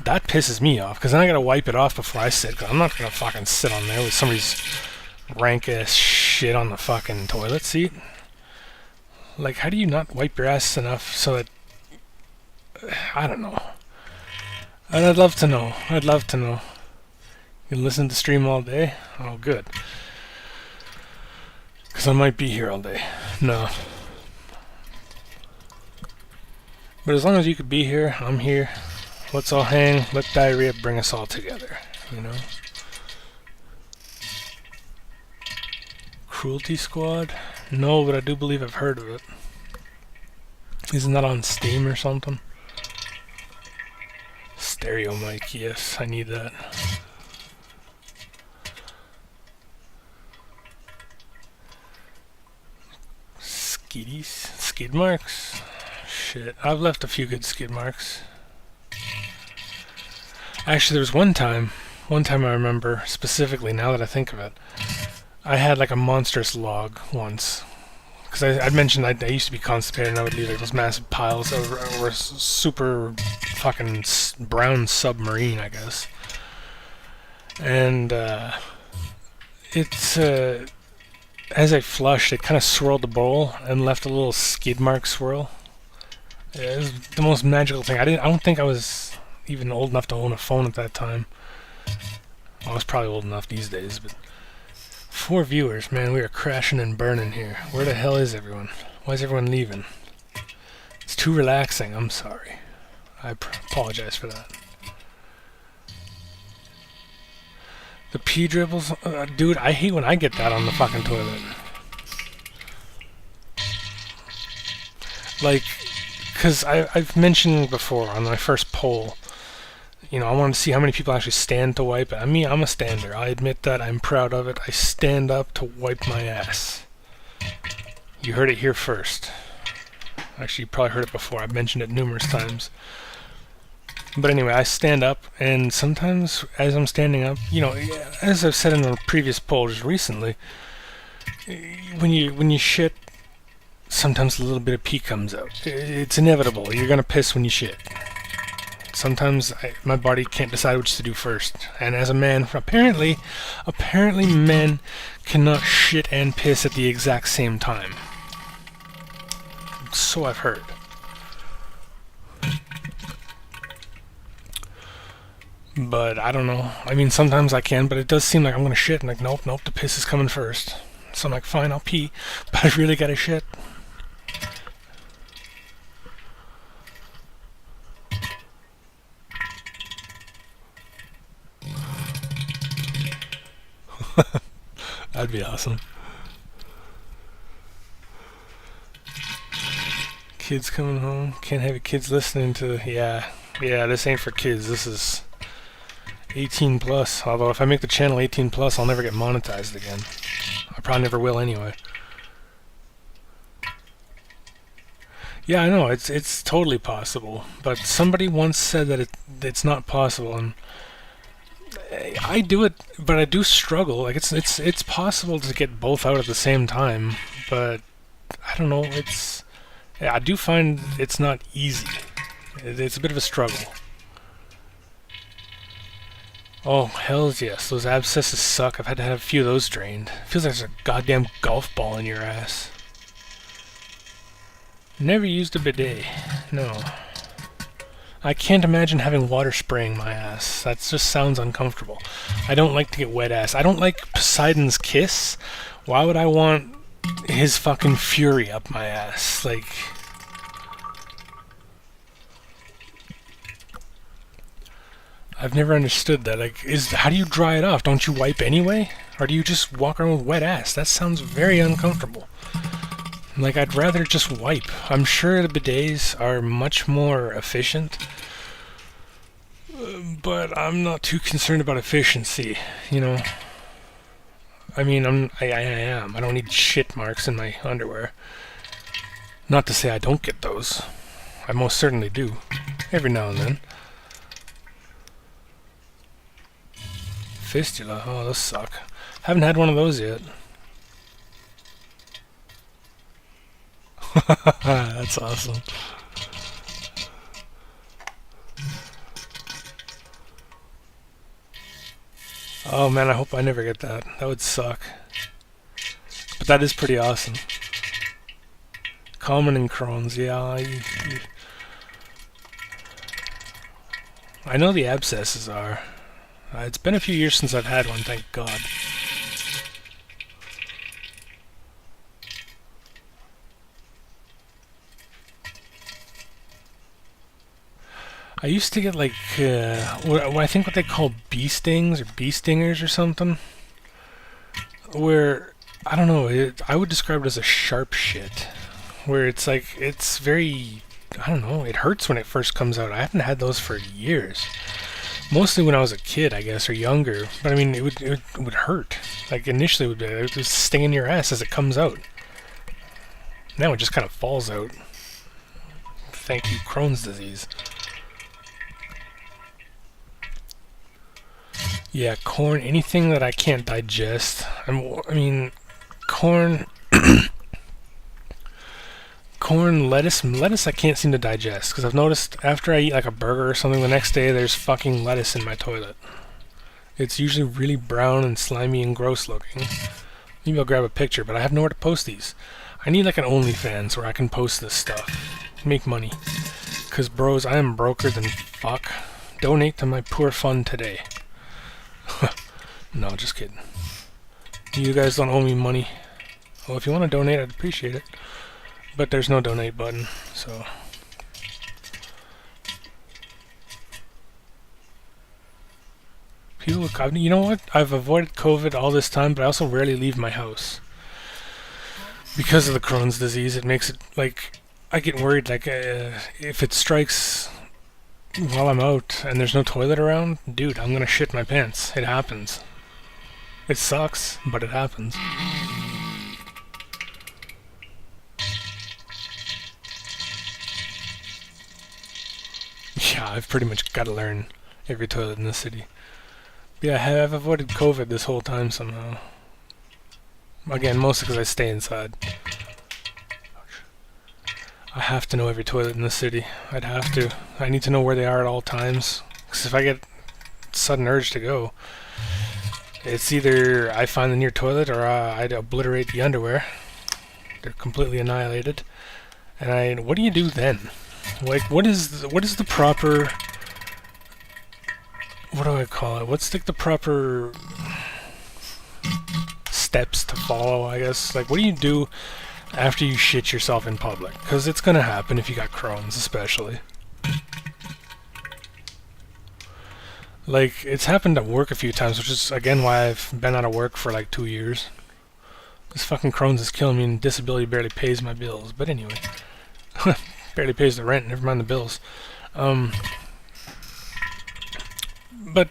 Speaker 1: That pisses me off, because then I gotta wipe it off before I sit, because I'm not gonna fucking sit on there with somebody's rank ass shit on the fucking toilet seat. Like, how do you not wipe your ass enough so that... I don't know. And I'd love to know. I'd love to know. You can listen to the stream all day? Oh, good. Because I might be here all day. No. But as long as you could be here, I'm here. Let's all hang. Let diarrhea bring us all together. You know? Cruelty Squad? No, but I do believe I've heard of it. Isn't that on Steam or something? Stereo mic, yes, I need that. Skiddies? Skid marks? Shit, I've left a few good skid marks. Actually, there was one time I remember specifically, now that I think of it, I had like a monstrous log once. Because I mentioned I used to be constipated and I would leave like those massive piles over super fucking brown submarine, I guess. And it's as I flushed, it kind of swirled the bowl and left a little skid mark swirl. It was the most magical thing. I don't think I was even old enough to own a phone at that time. Well, I was probably old enough these days, but 4 viewers, man, we are crashing and burning here. Where the hell is everyone? Why is everyone leaving? It's too relaxing. I'm sorry. I apologize for that. The pee dribbles? Dude, I hate when I get that on the fucking toilet. Like, because I've mentioned before on my first poll, you know, I wanted to see how many people actually stand to wipe it. I mean, I'm a stander. I admit that. I'm proud of it. I stand up to wipe my ass. You heard it here first. Actually, you probably heard it before. I've mentioned it numerous times. But anyway, I stand up, and sometimes as I'm standing up, you know, as I've said in a previous poll just recently, when you shit, sometimes a little bit of pee comes out. It's inevitable. You're gonna piss when you shit. Sometimes my body can't decide which to do first. And as a man, apparently men cannot shit and piss at the exact same time. So I've heard. But I don't know. I mean, sometimes I can, but it does seem like I'm gonna shit, and like, nope, the piss is coming first. So I'm like, fine, I'll pee, but I really gotta shit. That'd be awesome. Kids coming home. Can't have your kids listening to... Yeah, this ain't for kids. This is 18 plus. Although if I make the channel 18 plus, I'll never get monetized again. I probably never will anyway. Yeah, I know. It's totally possible. But somebody once said that it's not possible, and I do it, but I do struggle. Like it's possible to get both out at the same time, but I don't know. Yeah, I do find it's not easy. It's a bit of a struggle. Oh, hells yes. Those abscesses suck. I've had to have a few of those drained. Feels like there's a goddamn golf ball in your ass. Never used a bidet. No. I can't imagine having water spraying my ass. That just sounds uncomfortable. I don't like to get wet ass. I don't like Poseidon's kiss. Why would I want his fucking fury up my ass? Like... I've never understood that. Like, how do you dry it off? Don't you wipe anyway? Or do you just walk around with wet ass? That sounds very uncomfortable. Like, I'd rather just wipe. I'm sure the bidets are much more efficient, but I'm not too concerned about efficiency, you know. I mean, I am. I don't need shit marks in my underwear. Not to say I don't get those. I most certainly do. Every now and then. Fistula. Oh, those suck. Haven't had one of those yet. That's awesome. Oh man, I hope I never get that. That would suck. But that is pretty awesome. Common in Crohn's, yeah. I know the abscesses are. It's been a few years since I've had one, thank God. I used to get like, I think what they call bee stings or bee stingers or something. Where, I don't know, I would describe it as a sharp shit. Where it's like, it's very, I don't know, it hurts when it first comes out. I haven't had those for years. Mostly when I was a kid, I guess, or younger. But I mean, it would hurt. Like initially, it would sting in your ass as it comes out. Now it just kind of falls out. Thank you, Crohn's disease. Yeah, corn. Anything that I can't digest. I mean, corn. Corn, lettuce I can't seem to digest, because I've noticed after I eat like a burger or something, the next day there's fucking lettuce in my toilet. It's usually really brown and slimy and gross looking. Maybe I'll grab a picture, but I have nowhere to post these. I need like an OnlyFans where I can post this stuff. Make money. Because bros, I am broker than fuck. Donate to my poor fund today. No, just kidding. You guys don't owe me money. Well, if you want to donate, I'd appreciate it. But there's no donate button, so... People, you know what? I've avoided COVID all this time, but I also rarely leave my house. Because of the Crohn's disease, it makes it, like... I get worried, like, if it strikes while I'm out and there's no toilet around, dude, I'm gonna shit my pants. It happens. It sucks, but it happens. Yeah, I've pretty much got to learn every toilet in the city. But yeah, I've avoided COVID this whole time somehow. Again, mostly because I stay inside. I have to know every toilet in the city. I'd have to. I need to know where they are at all times. Because if I get sudden urge to go, it's either I find the near toilet or I'd obliterate the underwear. They're completely annihilated. And what do you do then? Like, what is the proper... What do I call it? What's like the proper steps to follow, I guess? Like, what do you do after you shit yourself in public? Because it's gonna happen if you got Crohn's, especially. Like, it's happened at work a few times, which is, again, why I've been out of work for like 2 years. This fucking Crohn's is killing me, and disability barely pays my bills. But anyway. Barely pays the rent, never mind the bills. But,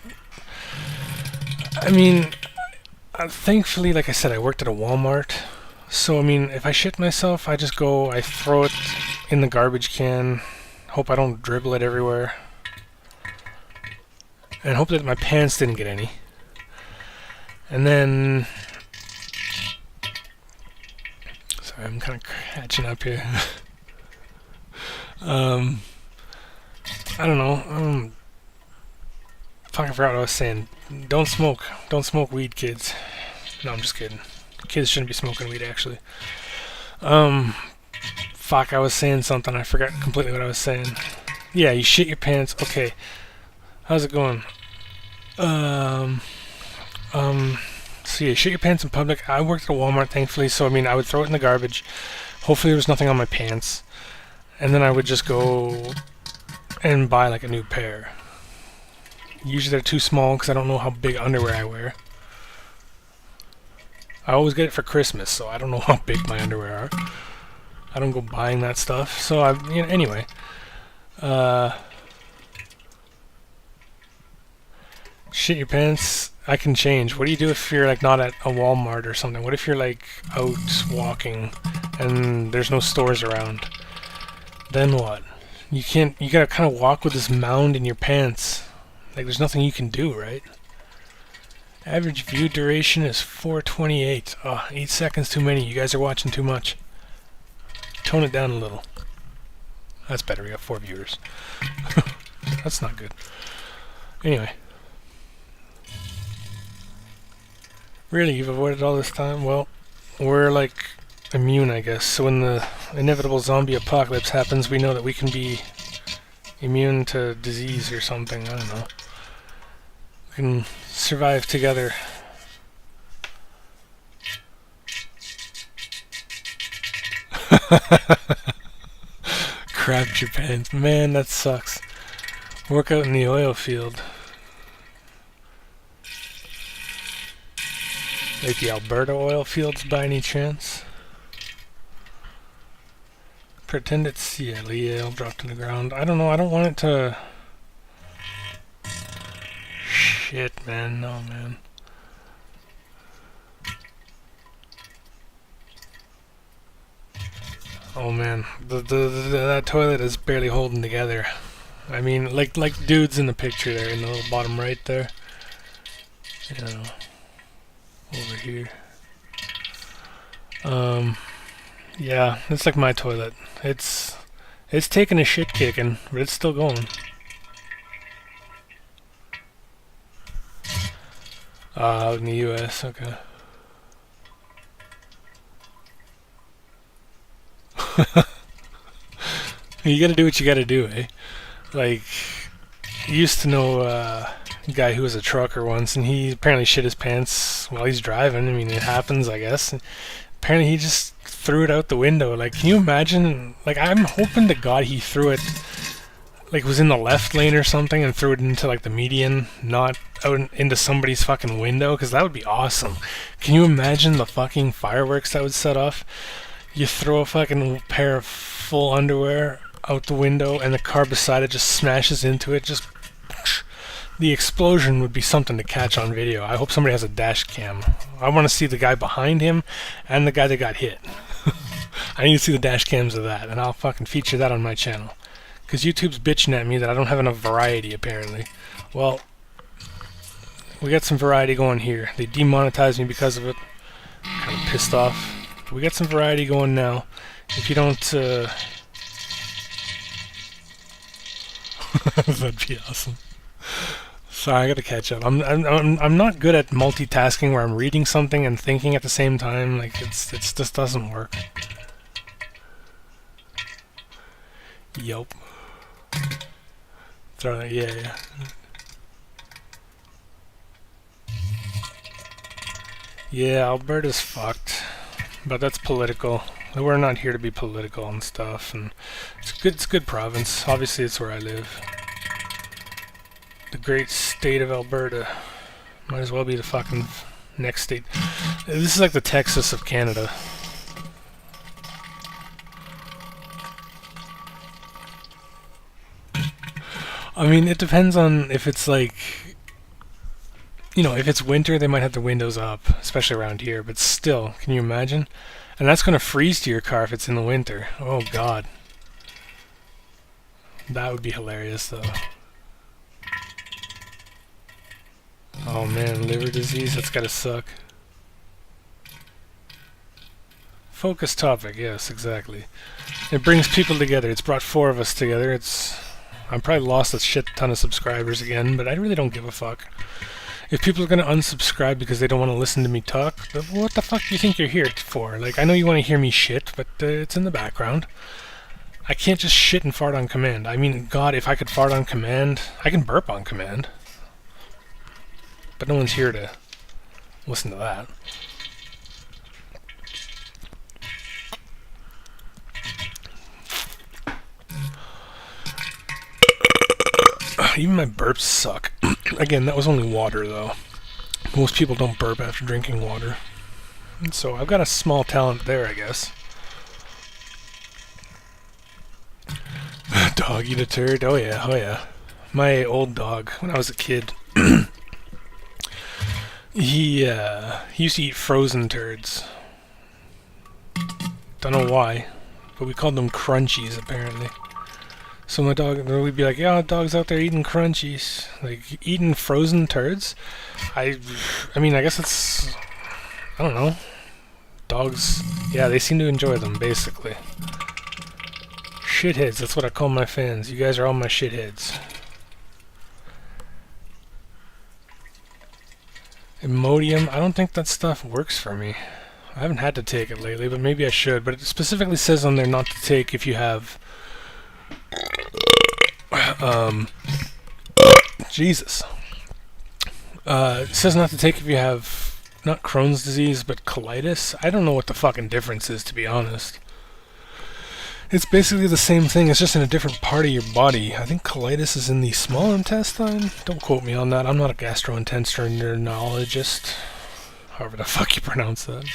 Speaker 1: I mean, thankfully, like I said, I worked at a Walmart. So, I mean, if I shit myself, I just go, I throw it in the garbage can, hope I don't dribble it everywhere, and hope that my pants didn't get any. And then... Sorry, I'm kind of catching up here. I don't know. Fuck, I forgot what I was saying. Don't smoke. Don't smoke weed, kids. No, I'm just kidding. Kids shouldn't be smoking weed, actually. Fuck, I was saying something. I forgot completely what I was saying. Yeah, you shit your pants. Okay. How's it going? So yeah, shit your pants in public. I worked at a Walmart, thankfully, so I mean, I would throw it in the garbage. Hopefully there was nothing on my pants. And then I would just go and buy like a new pair. Usually they're too small because I don't know how big underwear I wear. I always get it for Christmas, so I don't know how big my underwear are. I don't go buying that stuff. So anyway. Shit your pants. I can change. What do you do if you're like not at a Walmart or something? What if you're like out walking and there's no stores around? Then what? You gotta kind of walk with this mound in your pants. Like, there's nothing you can do, right? Average view duration is 428. Oh, 8 seconds too many. You guys are watching too much. Tone it down a little. That's better. We got 4 viewers. That's not good. Anyway. Really, you've avoided all this time? Well, we're like immune, I guess. So when the inevitable zombie apocalypse happens, we know that we can be immune to disease or something. I don't know. We can survive together. Crapped your pants. Man, that sucks. Work out in the oil field. Like the Alberta oil fields by any chance? Pretend it's, yeah, I'll drop to the ground. I don't know, I don't want it to... Shit, man, no, man. Oh, man, that toilet is barely holding together. I mean, like dudes in the picture there, in the little bottom right there. You know, over here. Yeah, it's like my toilet. It's taking a shit kicking, but it's still going. Out in the US, okay. You gotta do what you gotta do, eh? Like, I used to know a guy who was a trucker once, and he apparently shit his pants while he's driving. I mean, it happens, I guess. Apparently he just threw it out the window. Like, can you imagine? Like, I'm hoping to God he threw it, like, was in the left lane or something and threw it into, like, the median, not out into somebody's fucking window, because that would be awesome. Can you imagine the fucking fireworks that would set off? You throw a fucking pair of full underwear out the window and the car beside it just smashes into it. Just the explosion would be something to catch on video. I hope somebody has a dash cam. I want to see the guy behind him and the guy that got hit. I need to see the dash cams of that, and I'll fucking feature that on my channel. Because YouTube's bitching at me that I don't have enough variety, apparently. Well, we got some variety going here. They demonetized me because of it. Kind of pissed off. We got some variety going now. If you don't, that'd be awesome. Sorry, I gotta catch up. I'm not good at multitasking where I'm reading something and thinking at the same time. Like it just doesn't work. Yup. Throw that, yeah. Yeah, Alberta's fucked. But that's political. We're not here to be political and stuff, and it's a good province. Obviously, it's where I live. The great state of Alberta. Might as well be the fucking next state. This is like the Texas of Canada. I mean, it depends on if it's like... You know, if it's winter, they might have the windows up, especially around here, but still, can you imagine? And that's going to freeze to your car if it's in the winter. Oh, God. That would be hilarious, though. Oh, man, liver disease, that's gotta suck. Focus topic, yes, exactly. It brings people together. It's brought 4 of us together. I'm probably lost a shit ton of subscribers again, but I really don't give a fuck. If people are going to unsubscribe because they don't want to listen to me talk, what the fuck do you think you're here for? Like, I know you want to hear me shit, but it's in the background. I can't just shit and fart on command. I mean, God, if I could fart on command, I can burp on command. But no one's here to listen to that. Even my burps suck. Again, that was only water, though. Most people don't burp after drinking water. And so I've got a small talent there, I guess. Dog eat a turd? Oh yeah, oh yeah. My old dog, when I was a kid, he used to eat frozen turds. Don't know why, but we called them crunchies, apparently. So my dog, we'd be like, yeah, dog's out there eating crunchies. Like, eating frozen turds? I mean, I guess it's... I don't know. Dogs, yeah, they seem to enjoy them, basically. Shitheads, that's what I call my fans. You guys are all my shitheads. Imodium, I don't think that stuff works for me. I haven't had to take it lately, but maybe I should. But it specifically says on there not to take if you have... Jesus. It says not to take if you have, not Crohn's disease, but colitis. I don't know what the fucking difference is, to be honest. It's basically the same thing, it's just in a different part of your body. I think colitis is in the small intestine. Don't quote me on that, I'm not a gastroenterologist. However the fuck you pronounce that.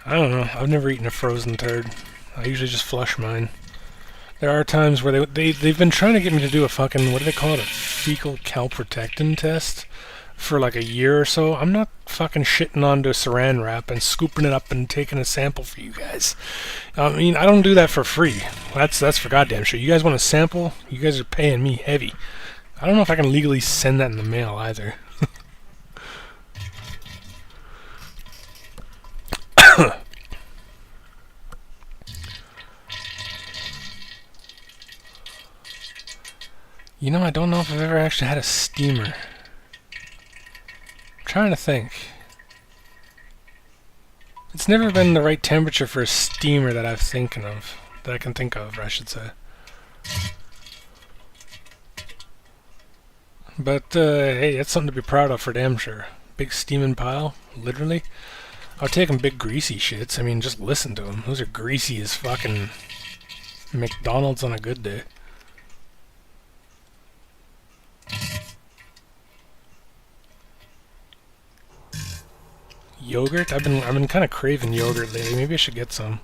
Speaker 1: I don't know, I've never eaten a frozen turd. I usually just flush mine. There are times where they've been trying to get me to do a fucking, what do they call it, a fecal calprotectin test for like a year or so. I'm not fucking shitting onto saran wrap and scooping it up and taking a sample for you guys. I mean, I don't do that for free. That's for goddamn sure. You guys want a sample? You guys are paying me heavy. I don't know if I can legally send that in the mail either. You know, I don't know if I've ever actually had a steamer. I'm trying to think. It's never been the right temperature for a steamer that I can think of, I should say. But, hey, that's something to be proud of for damn sure. Big steaming pile, literally. I'll take them big greasy shits. I mean, just listen to them. Those are greasy as fucking McDonald's on a good day. Yogurt? I've been kind of craving yogurt lately. Maybe I should get some.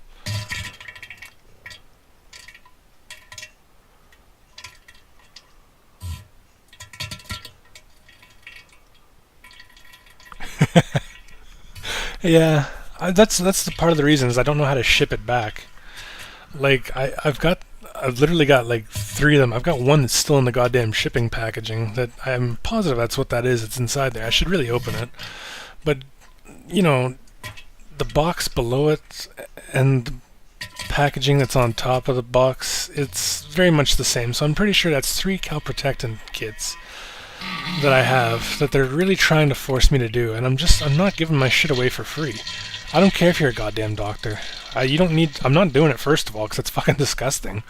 Speaker 1: Yeah, that's the part of the reason is I don't know how to ship it back. Like I've literally got like 3 of them. I've got one that's still in the goddamn shipping packaging that I'm positive that's what that is. It's inside there. I should really open it. But you know, the box below it and the packaging that's on top of the box, it's very much the same. So I'm pretty sure that's 3 calprotectin kits that I have that they're really trying to force me to do, and I'm not giving my shit away for free. I don't care if you're a goddamn doctor. I'm not doing it first of all because it's fucking disgusting.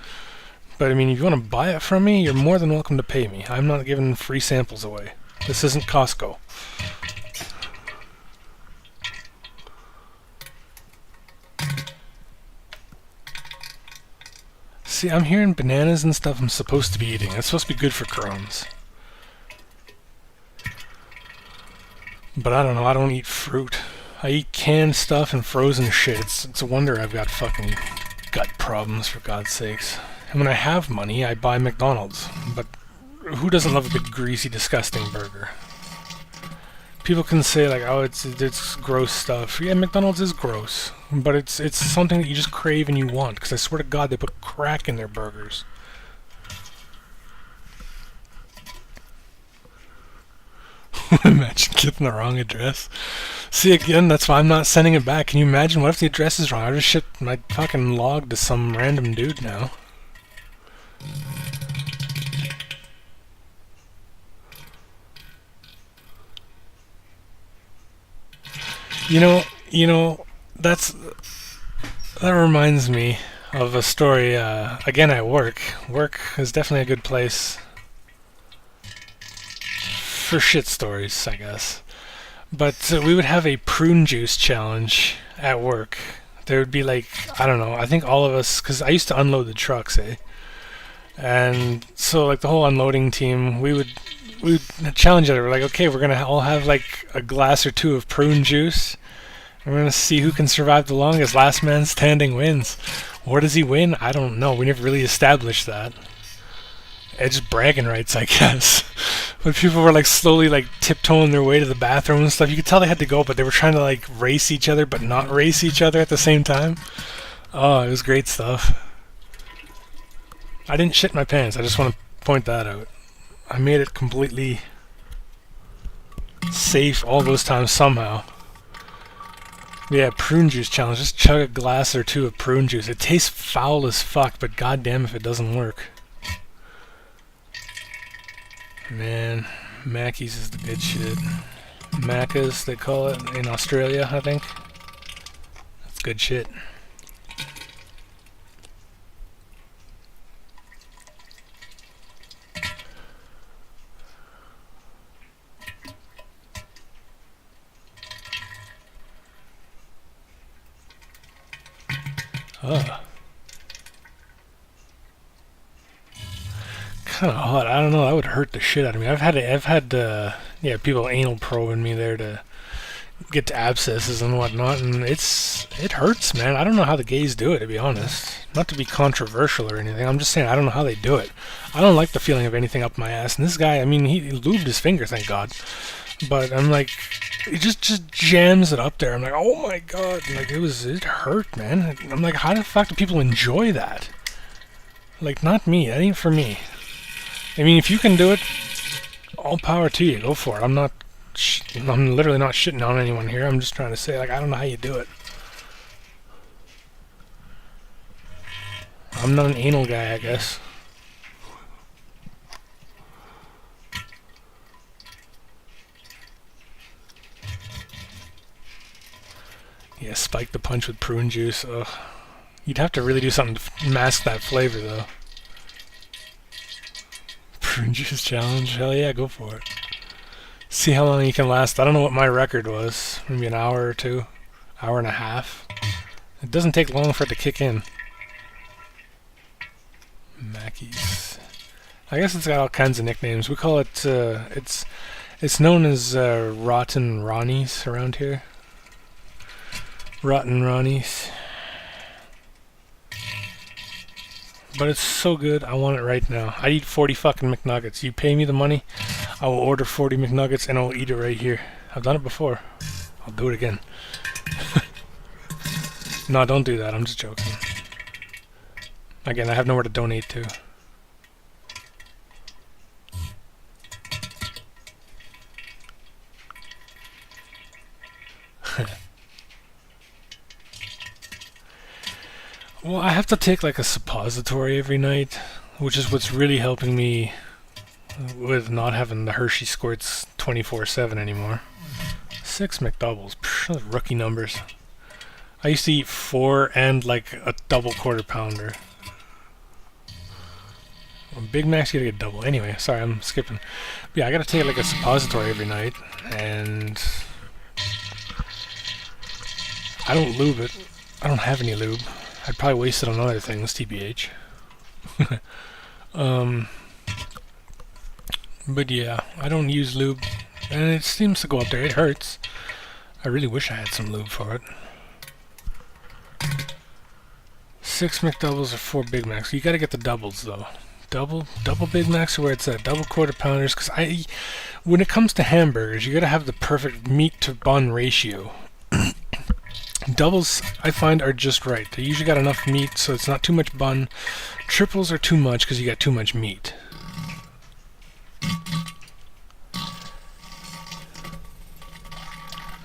Speaker 1: But I mean, if you want to buy it from me, you're more than welcome to pay me. I'm not giving free samples away. This isn't Costco. See, I'm hearing bananas and stuff I'm supposed to be eating. It's supposed to be good for Crohn's. But I don't know, I don't eat fruit. I eat canned stuff and frozen shit. It's a wonder I've got fucking gut problems, for God's sakes. And when I have money, I buy McDonald's. But who doesn't love a big, greasy, disgusting burger? People can say, like, oh, it's gross stuff. Yeah, McDonald's is gross. But it's something that you just crave and you want. Because I swear to God, they put crack in their burgers. Imagine getting the wrong address. See, again, that's why I'm not sending it back. Can you imagine? What if the address is wrong? I just shipped my fucking log to some random dude now. You know, that reminds me of a story, again at work. Work is definitely a good place for shit stories, I guess. But we would have a prune juice challenge at work. There would be like, I don't know, I think all of us, because I used to unload the trucks, and so like the whole unloading team, we would challenge each other. We're like, okay, we're gonna all have like a glass or 2 of prune juice. We're gonna see who can survive the longest. Last man standing wins. Where does he win? I don't know. We never really established that. It's just bragging rights, I guess. But people were like slowly like tiptoeing their way to the bathroom and stuff. You could tell they had to go, but they were trying to like race each other, but not race each other at the same time. Oh, it was great stuff. I didn't shit my pants. I just want to point that out. I made it completely safe all those times somehow. Yeah, prune juice challenge. Just chug a glass or 2 of prune juice. It tastes foul as fuck, but goddamn if it doesn't work. Man, Mackey's is the good shit. Macca's, they call it in Australia, I think. That's good shit. Ugh. Kind of hot. I don't know. That would hurt the shit out of me. I've had yeah, people anal probing me there to get to abscesses and whatnot, and it hurts, man. I don't know how the gays do it, to be honest. Not to be controversial or anything. I'm just saying I don't know how they do it. I don't like the feeling of anything up my ass. And this guy, I mean, he lubed his finger, thank God. But I'm like, it just jams it up there. I'm like, oh my God. Like it hurt, man. I'm like, how the fuck do people enjoy that? Like, not me. That ain't for me. I mean, if you can do it, all power to you. Go for it. I'm literally not shitting on anyone here. I'm just trying to say, like, I don't know how you do it. I'm not an anal guy, I guess. Yeah, spike the punch with prune juice. Ugh. You'd have to really do something to mask that flavor, though. Prune juice challenge? Hell yeah, go for it. See how long you can last. I don't know what my record was. Maybe an hour or two. Hour and a half. It doesn't take long for it to kick in. Mackey's. I guess it's got all kinds of nicknames. We call it, it's known as Rotten Ronnies around here. Rotten Ronnies. But it's so good, I want it right now. I eat 40 fucking McNuggets. You pay me the money, I will order 40 McNuggets and I'll eat it right here. I've done it before. I'll do it again. No, don't do that. I'm just joking. Again, I have nowhere to donate to. Well, I have to take like a suppository every night, which is what's really helping me with not having the Hershey squirts 24/7 anymore. 6 McDoubles. Psh, those rookie numbers. I used to eat 4 and like a double quarter pounder. Well, Big Mac's gotta get double. Anyway, sorry, I'm skipping. But yeah, I gotta take like a suppository every night, and I don't lube it. I don't have any lube. I'd probably waste it on other things, TBH. But yeah, I don't use lube, and it seems to go up there. It hurts. I really wish I had some lube for it. 6 McDoubles or 4 Big Macs. You gotta get the doubles though. Double Big Macs are where it's at. Double quarter pounders, because when it comes to hamburgers, you gotta have the perfect meat to bun ratio. Doubles, I find, are just right. They usually got enough meat, so it's not too much bun. Triples are too much because you got too much meat.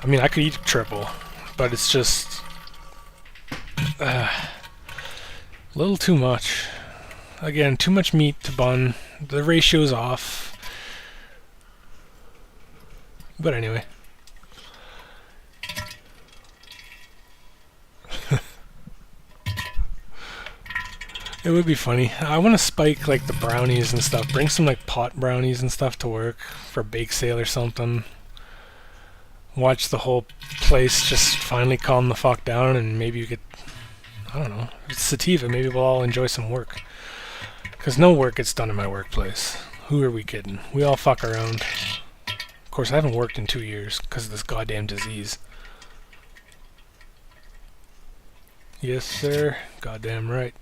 Speaker 1: I mean, I could eat a triple, but it's just a little too much. Again, too much meat to bun. The ratio's off. But anyway. It would be funny. I want to spike like the brownies and stuff. Bring some like pot brownies and stuff to work for a bake sale or something. Watch the whole place just finally calm the fuck down, and maybe you could, I don't know, it's sativa. Maybe we'll all enjoy some work. Because no work gets done in my workplace. Who are we kidding? We all fuck around. Of course, I haven't worked in 2 years because of this goddamn disease. Yes, sir. Goddamn right.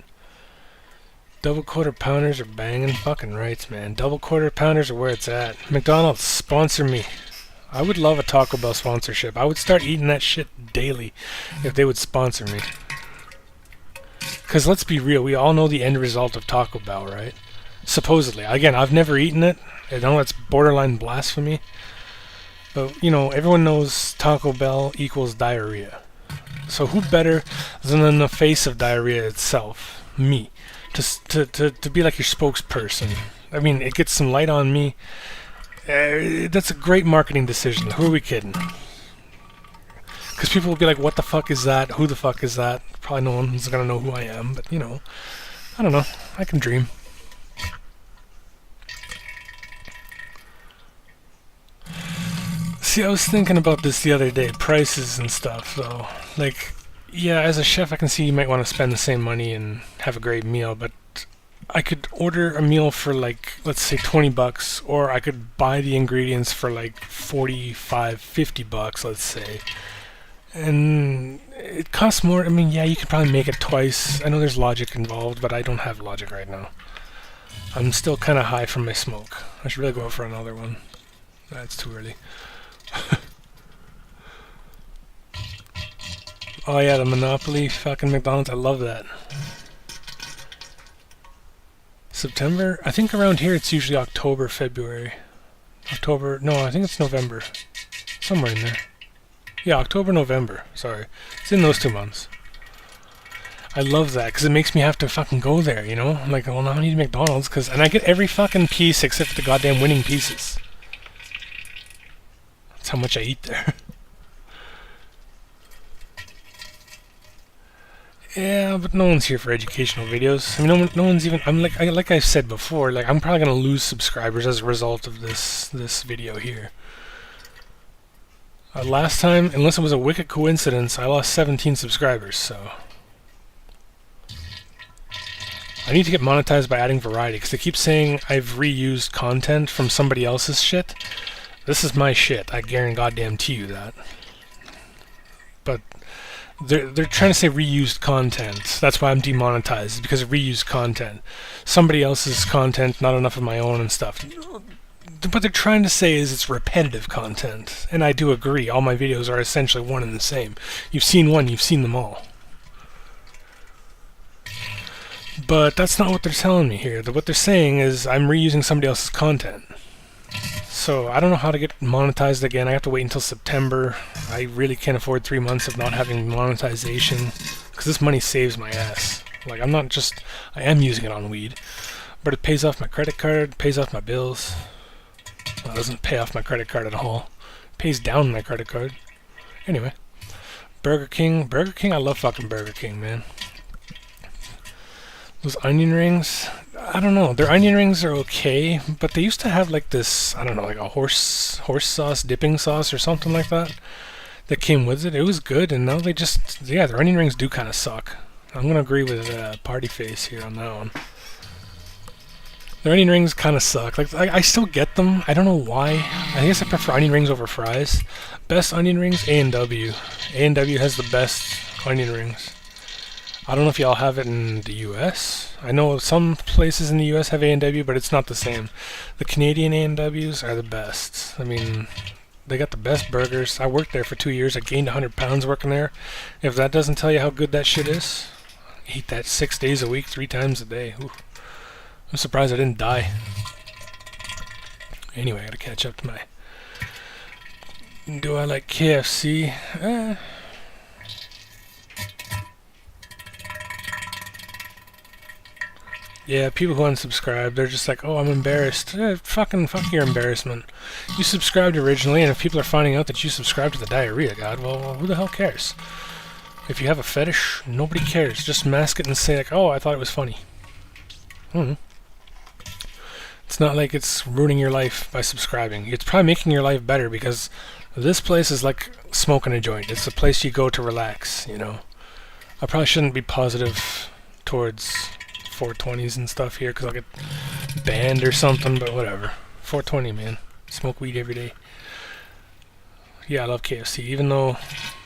Speaker 1: Double quarter pounders are banging fucking rights, man. Double quarter pounders are where it's at. McDonald's, sponsor me. I would love a Taco Bell sponsorship. I would start eating that shit daily if they would sponsor me. Because let's be real, we all know the end result of Taco Bell, right? Supposedly. Again, I've never eaten it. I know it's borderline blasphemy. But, you know, everyone knows Taco Bell equals diarrhea. So who better than the face of diarrhea itself? Me. To be like your spokesperson. I mean, it gets some light on me. That's a great marketing decision. Who are we kidding? Because people will be like, what the fuck is that? Who the fuck is that? Probably no one's going to know who I am, but, you know, I don't know. I can dream. See, I was thinking about this the other day. Prices and stuff, though. Like, Yeah, as a chef, I can see you might want to spend the same money and have a great meal, but I could order a meal for like, let's say $20, or I could buy the ingredients for like 45, $50, let's say. And it costs more. I mean, yeah, you could probably make it twice. I know there's logic involved, but I don't have logic right now. I'm still kind of high from my smoke. I should really go out for another one. That's too early. Oh yeah, the Monopoly fucking McDonald's. I love that. September? I think around here it's usually October, February. October, no, I think it's November. Somewhere in there. Yeah, October, November. Sorry. It's in those 2 months. I love that, because it makes me have to fucking go there, you know? I'm like, well, now I need McDonald's, and I get every fucking piece except for the goddamn winning pieces. That's how much I eat there. Yeah, but no one's here for educational videos. I mean, no one's even. I'm like I said before. Like, I'm probably gonna lose subscribers as a result of this video here. Last time, unless it was a wicked coincidence, I lost 17 subscribers. So I need to get monetized by adding variety, because they keep saying I've reused content from somebody else's shit. This is my shit. I guarantee you that. But they're trying to say reused content. That's why I'm demonetized, because of reused content. Somebody else's content, not enough of my own and stuff. What they're trying to say is it's repetitive content, and I do agree. All my videos are essentially one and the same. You've seen one, you've seen them all. But that's not what they're telling me here. What they're saying is I'm reusing somebody else's content. So I don't know how to get monetized again. I have to wait until September. I really can't afford 3 months of not having monetization, because this money saves my ass. Like, I am using it on weed, but it pays off my credit card, pays off my bills. Well, it doesn't pay off my credit card at all. It pays down my credit card. Anyway, Burger King, I love fucking Burger King, man. Those onion rings, I don't know. Their onion rings are okay, but they used to have like this, I don't know, like a horse sauce, dipping sauce or something like that came with it. It was good, and now they just, yeah, their onion rings do kind of suck. I'm going to agree with Party Face here on that one. Their onion rings kind of suck. Like, I still get them. I don't know why. I guess I prefer onion rings over fries. Best onion rings, A&W. A&W has the best onion rings. I don't know if y'all have it in the US. I know some places in the US have A&W, but it's not the same. The Canadian A&Ws are the best. I mean, they got the best burgers. I worked there for 2 years. I gained 100 pounds working there. If that doesn't tell you how good that shit is, I eat that 6 days a week, 3 times a day. Ooh. I'm surprised I didn't die. Anyway, I gotta catch up to my... Do I like KFC? Yeah, people who unsubscribe, they're just like, oh, I'm embarrassed. Fuck your embarrassment. You subscribed originally, and if people are finding out that you subscribed to the Diarrhea God, well, who the hell cares? If you have a fetish, nobody cares. Just mask it and say, like, oh, I thought it was funny. It's not like it's ruining your life by subscribing. It's probably making your life better, because this place is like smoking a joint. It's a place you go to relax, you know. I probably shouldn't be positive towards 420s and stuff here, because I'll get banned or something, but whatever. 420, man. Smoke weed every day. Yeah, I love KFC, even though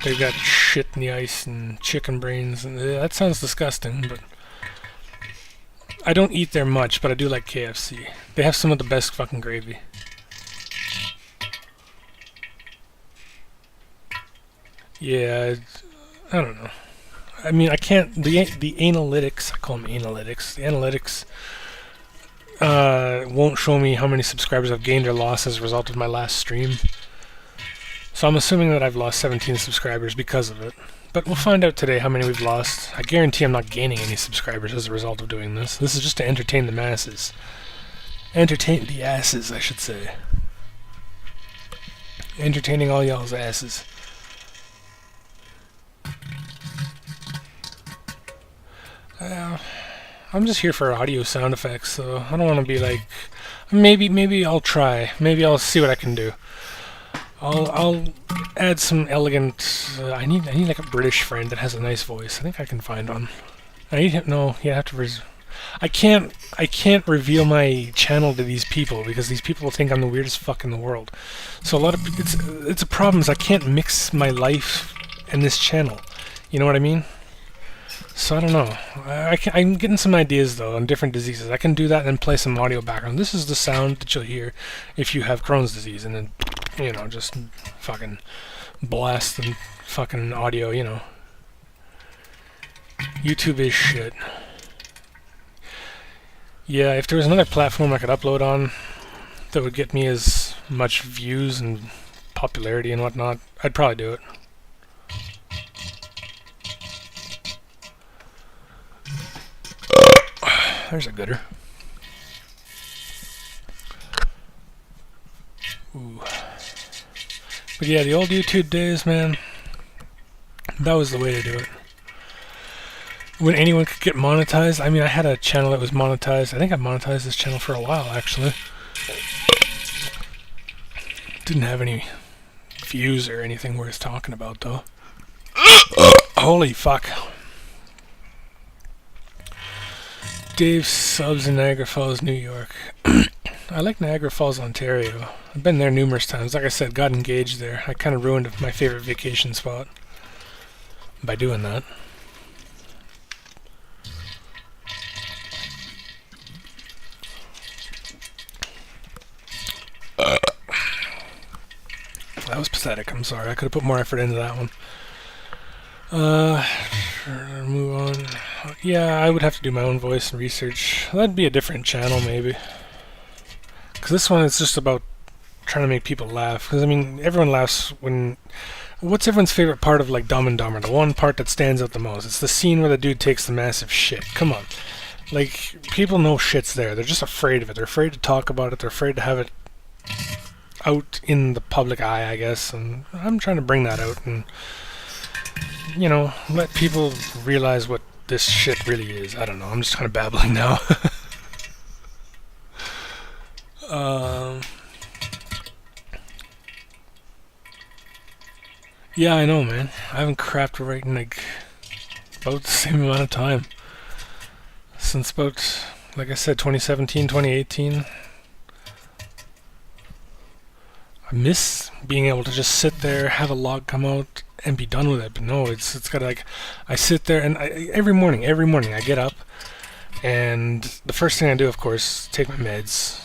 Speaker 1: they've got shit in the ice and chicken brains, and that sounds disgusting, but I don't eat there much, but I do like KFC. They have some of the best fucking gravy. Yeah, I don't know. I mean, I can't... The analytics... I call them analytics. The analytics won't show me how many subscribers I've gained or lost as a result of my last stream. So I'm assuming that I've lost 17 subscribers because of it. But we'll find out today how many we've lost. I guarantee I'm not gaining any subscribers as a result of doing this. This is just to entertain the masses. Entertain the asses, I should say. Entertaining all y'all's asses. I'm just here for audio sound effects, so I don't want to be like... Maybe I'll try. Maybe I'll see what I can do. I'll add some elegant. I need like a British friend that has a nice voice. I think I can find one. I need him. No, you have to. I can't reveal my channel to these people because these people will think I'm the weirdest fuck in the world. So a lot of it's a problem. Is I can't mix my life and this channel. You know what I mean? So I don't know. I'm getting some ideas though on different diseases. I can do that and then play some audio background. This is the sound that you'll hear if you have Crohn's disease, and then just fucking blast the fucking audio. YouTube is shit. Yeah, if there was another platform I could upload on that would get me as much views and popularity and whatnot, I'd probably do it. There's a gooder. Ooh. But yeah, the old YouTube days, man, that was the way to do it. When anyone could get monetized. I mean, I had a channel that was monetized. I think I monetized this channel for a while, actually. Didn't have any views or anything worth talking about, though. Holy fuck. Dave subs in Niagara Falls, New York. I like Niagara Falls, Ontario. I've been there numerous times. Like I said, got engaged there. I kind of ruined my favorite vacation spot by doing that. That was pathetic. I'm sorry. I could have put more effort into that one. Move on. Yeah, I would have to do my own voice and research. That'd be a different channel, maybe. Because this one is just about trying to make people laugh. Because, I mean, everyone laughs when... What's everyone's favorite part of, like, Dumb and Dumber? The one part that stands out the most. It's the scene where the dude takes the massive shit. Come on. Like, people know shit's there. They're just afraid of it. They're afraid to talk about it. They're afraid to have it out in the public eye, I guess. And I'm trying to bring that out and, let people realize what this shit really is. I don't know. I'm just kind of babbling now. Yeah, I know, man. I haven't crapped right in like about the same amount of time. Since about, like I said, 2017, 2018. I miss being able to just sit there, have a log come out, and be done with it. But no, it's got like, I sit there and every morning I get up, and the first thing I do, of course, take my meds,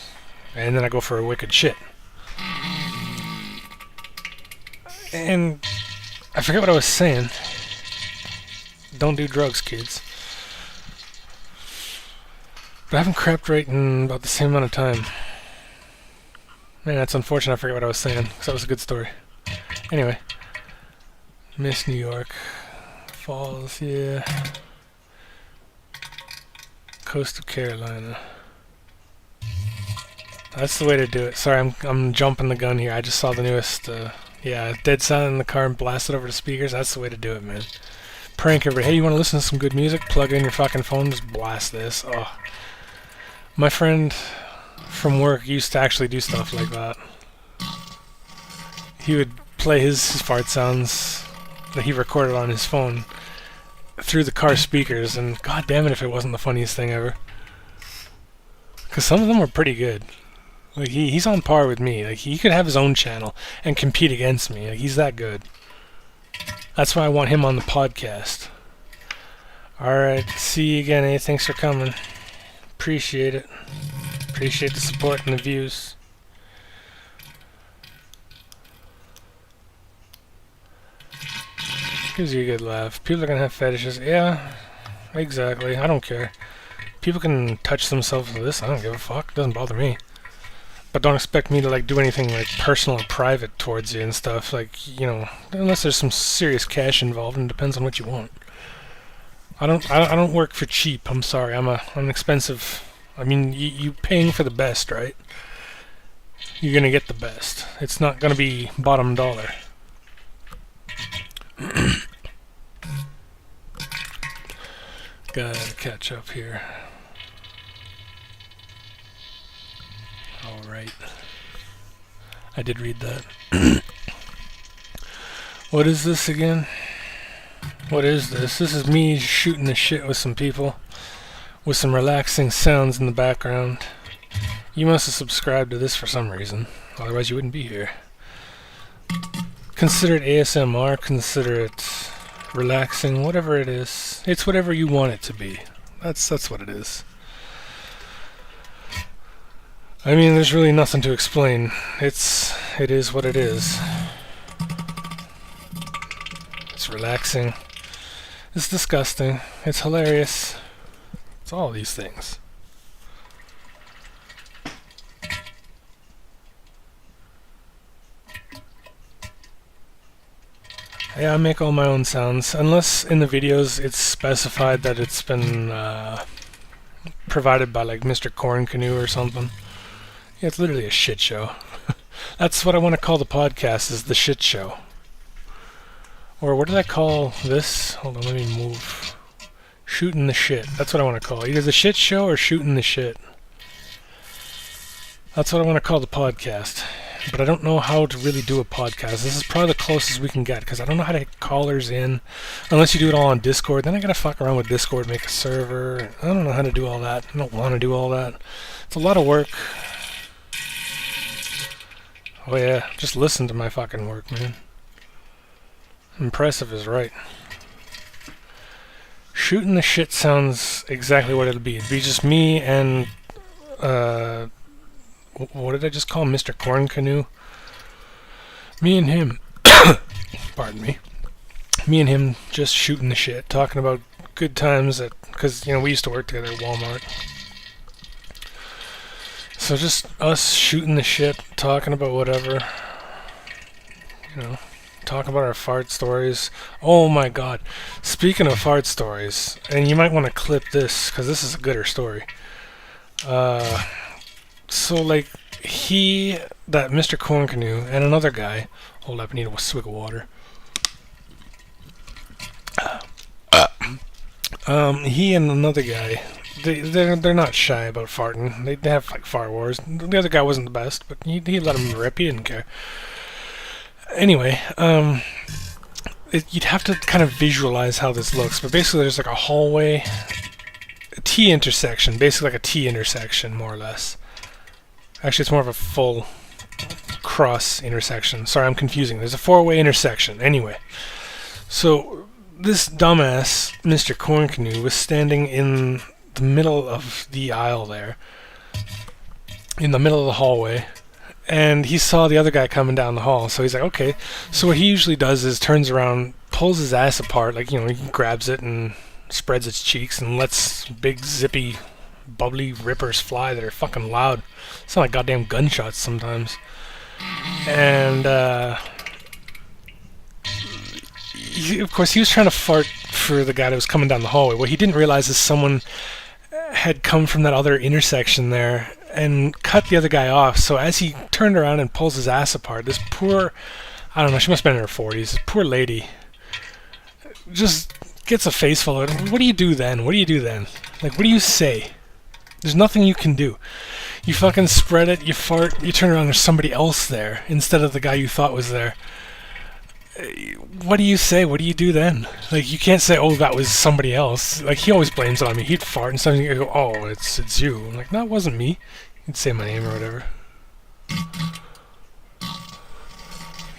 Speaker 1: and then I go for a wicked shit. And I forget what I was saying. Don't do drugs, kids. But I haven't crapped right in about the same amount of time. Man, that's unfortunate. I forget what I was saying, because that was a good story. Anyway. Miss New York. Falls, yeah. Coast of Carolina. That's the way to do it. Sorry, I'm jumping the gun here. I just saw the newest, dead silent in the car and blast it over the speakers. That's the way to do it, man. Prank everybody. Hey, you want to listen to some good music? Plug in your fucking phone, just blast this. Oh. My friend from work used to actually do stuff like that. He would play his fart sounds that he recorded on his phone through the car speakers, and god damn it if it wasn't the funniest thing ever. Because some of them were pretty good. Like, he's on par with me. Like, he could have his own channel and compete against me. Like, he's that good. That's why I want him on the podcast. Alright, see you again, eh? Thanks for coming. Appreciate it. Appreciate the support and the views. Gives you a good laugh. People are gonna have fetishes. Yeah, exactly. I don't care. People can touch themselves with this. I don't give a fuck. It doesn't bother me. But don't expect me to like do anything like personal or private towards you and stuff. Like, unless there's some serious cash involved, and it depends on what you want. I don't work for cheap. I'm sorry. I'm an expensive. I mean, you paying for the best, right? You're gonna get the best. It's not gonna be bottom dollar. Gotta catch up here. Alright. I did read that. What is this again? What is this? This is me shooting the shit with some people, with some relaxing sounds in the background. You must have subscribed to this for some reason, otherwise you wouldn't be here. Consider it ASMR, consider it relaxing, whatever it is. It's whatever you want it to be. That's what it is. I mean, there's really nothing to explain. It is what it is. It's relaxing. It's disgusting. It's hilarious. It's all these things. Yeah, I make all my own sounds, unless in the videos it's specified that it's been provided by like Mr. Corn Canoe or something. Yeah, it's literally a shit show. That's what I want to call the podcast, is the shit show. Or what did I call this? Hold on, let me move. Shooting the shit. That's what I want to call it. Either the shit show or shooting the shit. That's what I want to call the podcast. But I don't know how to really do a podcast. This is probably the closest we can get, because I don't know how to get callers in unless you do it all on Discord. Then I gotta fuck around with Discord, make a server. I don't know how to do all that. I don't want to do all that. It's a lot of work. Oh yeah, just listen to my fucking work, man. Impressive is right. Shooting the shit sounds exactly what it'll be. It'd be just me and what did I just call him? Mr. Corn Canoe? Me and him, pardon me, me and him just shooting the shit, talking about good times because, you know, we used to work together at Walmart. So just us shooting the shit, talking about whatever, you know, talking about our fart stories. Oh my god, speaking of fart stories, and you might want to clip this, because this is a gooder story. So, like, that Mr. Corn Canoe, and another guy, hold up, I need a swig of water. He and another guy, they're not shy about farting. They have, like, fart wars. The other guy wasn't the best, but he let him rip, he didn't care. Anyway, you'd have to kind of visualize how this looks, but basically there's, like, a hallway, a T intersection, basically like a T intersection, more or less. Actually, it's more of a full cross intersection. Sorry, I'm confusing. There's a four-way intersection. Anyway, so this dumbass, Mr. Corn Canoe, was standing in the middle of the aisle there, in the middle of the hallway, and he saw the other guy coming down the hall. So he's like, okay. So what he usually does is turns around, pulls his ass apart, like, you know, he grabs it and spreads its cheeks and lets big zippy bubbly rippers fly that are fucking loud. Sound like goddamn gunshots sometimes. And of course he was trying to fart for the guy that was coming down the hallway. What he didn't realize is someone had come from that other intersection there and cut the other guy off. So as he turned around and pulls his ass apart, this poor, I don't know, she must have been in her 40s, this poor lady just gets a face full of it. What do you do then? What do you do then? Like, what do you say? There's nothing you can do. You fucking spread it, you fart, you turn around, there's somebody else there instead of the guy you thought was there. What do you say? What do you do then? Like, you can't say, oh, that was somebody else. Like, he always blames it on me. He'd fart and something, you go, oh, it's you. I'm like, no, it wasn't me. He'd say my name or whatever.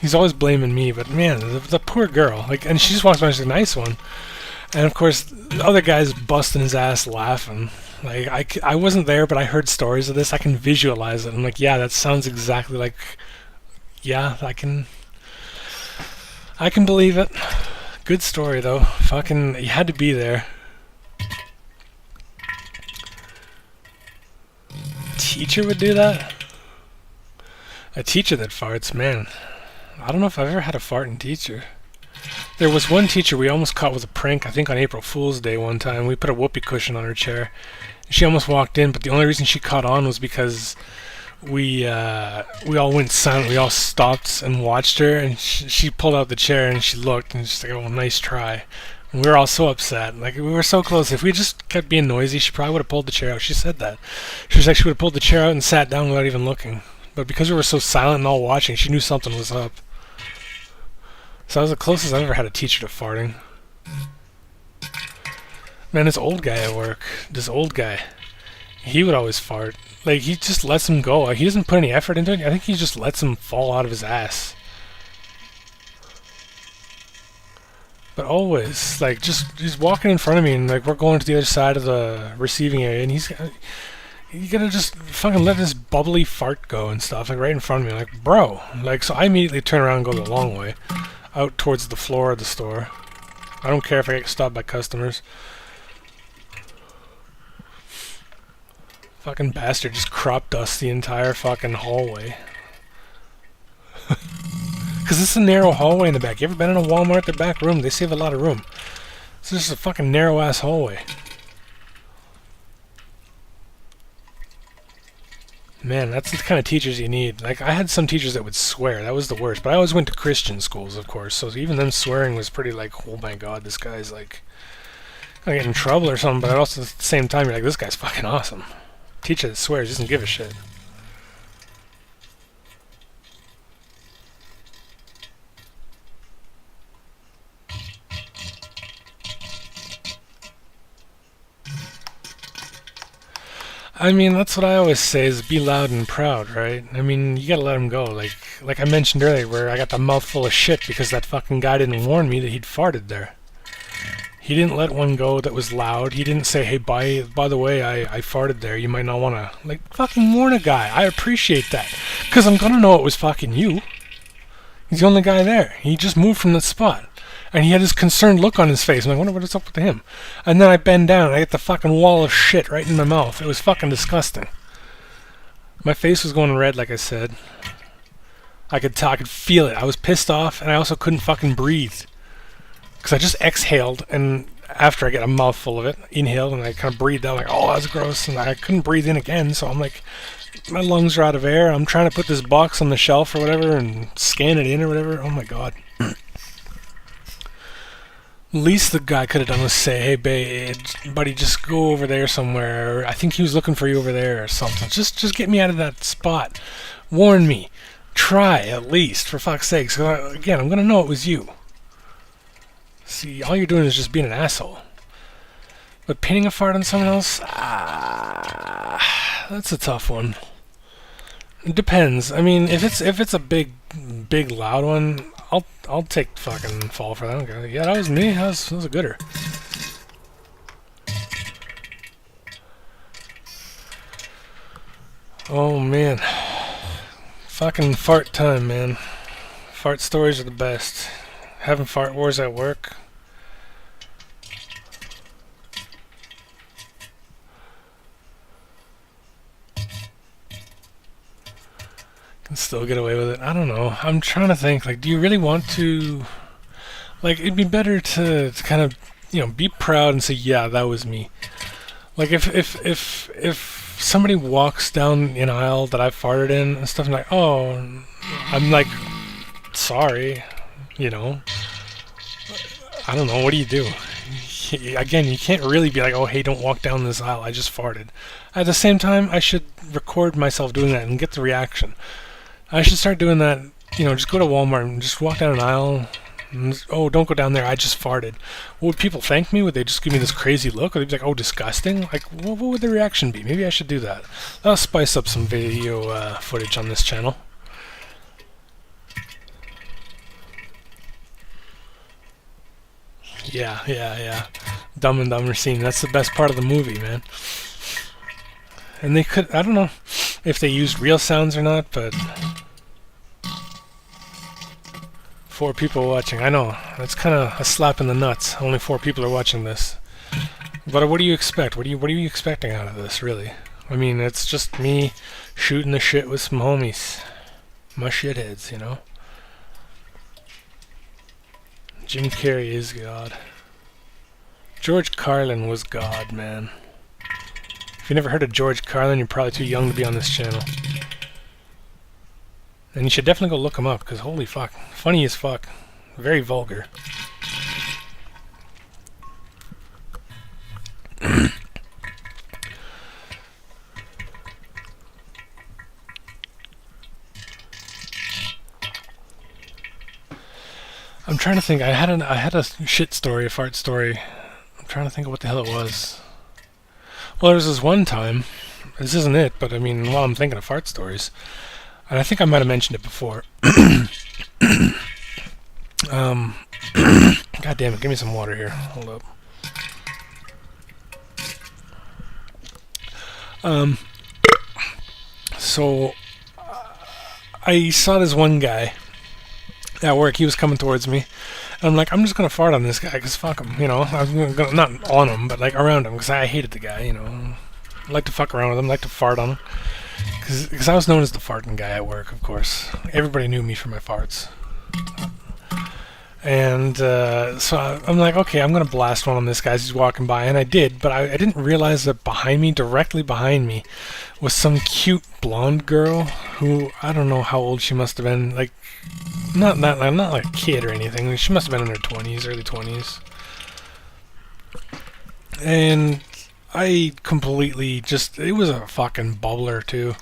Speaker 1: He's always blaming me, but man, the poor girl. Like, and she just walks by, she's a nice one. And of course, the other guy's busting his ass laughing. Like, I wasn't there, but I heard stories of this. I can visualize it. I'm like, yeah, that sounds exactly like, yeah, I can believe it. Good story, though. Fucking, you had to be there. Teacher would do that? A teacher that farts, man. I don't know if I've ever had a farting teacher. There was one teacher we almost caught with a prank, I think on April Fool's Day one time. We put a whoopee cushion on her chair. She almost walked in, but the only reason she caught on was because we all went silent. We all stopped and watched her, and she pulled out the chair and she looked and she's like, oh, nice try. And we were all so upset. Like, we were so close. If we just kept being noisy, she probably would have pulled the chair out. She said that. She was like, she would have pulled the chair out and sat down without even looking. But because we were so silent and all watching, she knew something was up. So that was the closest I've ever had a teacher to farting. Man, this old guy at work, he would always fart. Like, he just lets him go. Like, he doesn't put any effort into it. I think he just lets him fall out of his ass. But always, like, he's walking in front of me, and, like, we're going to the other side of the receiving area, and you gotta just fucking let this bubbly fart go and stuff, like, right in front of me. Like, bro. Like, so I immediately turn around and go the long way, out towards the floor of the store. I don't care if I get stopped by customers. Fucking bastard just crop dust the entire fucking hallway. Because it's a narrow hallway in the back. You ever been in a Walmart, their back room? They save a lot of room. It's just a fucking narrow-ass hallway. Man, that's the kind of teachers you need. Like, I had some teachers that would swear. That was the worst. But I always went to Christian schools, of course. So even them swearing was pretty like, oh my god, this guy's like gonna get in trouble or something. But also at the same time, you're like, this guy's fucking awesome. Teacher that swears doesn't give a shit. I mean, that's what I always say is be loud and proud, right? I mean, you gotta let him go. Like I mentioned earlier, where I got the mouthful of shit because that fucking guy didn't warn me that he'd farted there. He didn't let one go that was loud. He didn't say, hey, by the way, I farted there. You might not want to, like, fucking warn a guy. I appreciate that. Because I'm going to know it was fucking you. He's the only guy there. He just moved from the spot. And he had this concerned look on his face. I'm like, I wonder what's up with him. And then I bend down and I get the fucking wall of shit right in my mouth. It was fucking disgusting. My face was going red, like I said. I could feel it. I was pissed off, and I also couldn't fucking breathe. Because I just exhaled, and after I get a mouthful of it, inhaled, and I kind of breathed out, like, oh, that's gross, and I couldn't breathe in again, so I'm like, my lungs are out of air, I'm trying to put this box on the shelf or whatever, and scan it in or whatever, oh my god. Least the guy could have done was say, hey, buddy, just go over there somewhere, or I think he was looking for you over there, or something. Just get me out of that spot. Warn me. Try, at least, for fuck's sake. So, again, I'm going to know it was you. See, all you're doing is just being an asshole. But pinning a fart on someone else? That's a tough one. It depends. I mean, if it's a big loud one, I'll take the fucking fall for that. Okay. Yeah, that was me. That was a gooder. Oh man. Fucking fart time, man. Fart stories are the best. Having fart wars at work. Can still get away with it. I don't know. I'm trying to think. Like, do you really want to? Like, it'd be better to kind of, be proud and say, yeah, that was me. Like, if somebody walks down an aisle that I farted in and stuff, I'm like, oh, I'm like, sorry, I don't know. What do you do? Again, you can't really be like, oh, hey, don't walk down this aisle. I just farted. At the same time, I should record myself doing that and get the reaction. I should start doing that, just go to Walmart and just walk down an aisle. And, oh, don't go down there, I just farted. Would people thank me? Would they just give me this crazy look? Or they'd be like, oh, disgusting? Like, what would the reaction be? Maybe I should do that. That'll spice up some video footage on this channel. Yeah. Dumb and Dumber scene. That's the best part of the movie, man. And they could, I don't know if they used real sounds or not, but 4 people watching. I know, that's kind of a slap in the nuts. Only 4 people are watching this. But what do you expect? What are you expecting out of this, really? I mean, it's just me shooting the shit with some homies. My shitheads, Jim Carrey is God. George Carlin was God, man. If you never heard of George Carlin, you're probably too young to be on this channel. And you should definitely go look him up, because holy fuck. Funny as fuck. Very vulgar. I'm I'm trying to think. I had a shit story, a fart story. I'm trying to think of what the hell it was. Well, there was this one time. This isn't it, but I mean, while I'm thinking of fart stories, and I think I might have mentioned it before. God damn it! Give me some water here. Hold up. So I saw this one guy at work. He was coming towards me. And I'm like, I'm just gonna fart on this guy, because fuck him, you know. I was gonna, not on him, but like around him, because I hated the guy, you know. I like to fuck around with him, like to fart on him. Because I was known as the farting guy at work, of course. Everybody knew me for my farts. And so I'm like, okay, I'm gonna blast one on this guy as he's walking by, and I did, but I didn't realize that behind me, directly behind me, was some cute blonde girl who, I don't know how old she must have been, like, not like a kid or anything. She must have been in her 20s, early 20s. And I completely just, it was a fucking bubbler too.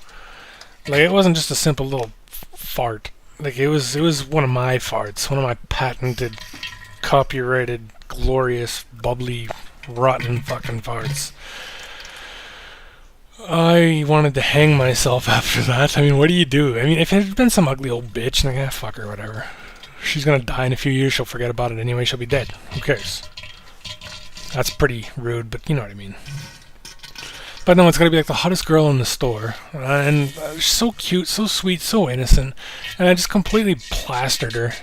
Speaker 1: Like, it wasn't just a simple little fart. Like, it was one of my farts, one of my patented, copyrighted, glorious, bubbly, rotten fucking farts. I wanted to hang myself after that. I mean, what do you do? I mean, if it had been some ugly old bitch, like, fuck her, whatever. She's gonna die in a few years, she'll forget about it anyway, she'll be dead. Who cares? That's pretty rude, but you know what I mean. But no, it's gonna be like the hottest girl in the store. And she's so cute, so sweet, so innocent. And I just completely plastered her.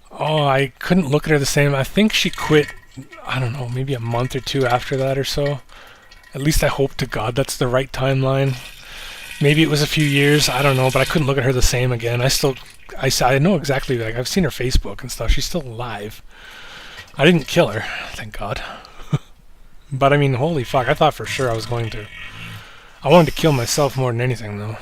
Speaker 1: Oh, I couldn't look at her the same. I think she quit, I don't know, maybe a month or two after that or so. At least I hope to God that's the right timeline. Maybe it was a few years, I don't know, but I couldn't look at her the same again. I know exactly, like, I've seen her Facebook and stuff. She's still alive. I didn't kill her, thank God. But I mean, holy fuck, I thought for sure I was going to. I wanted to kill myself more than anything, though.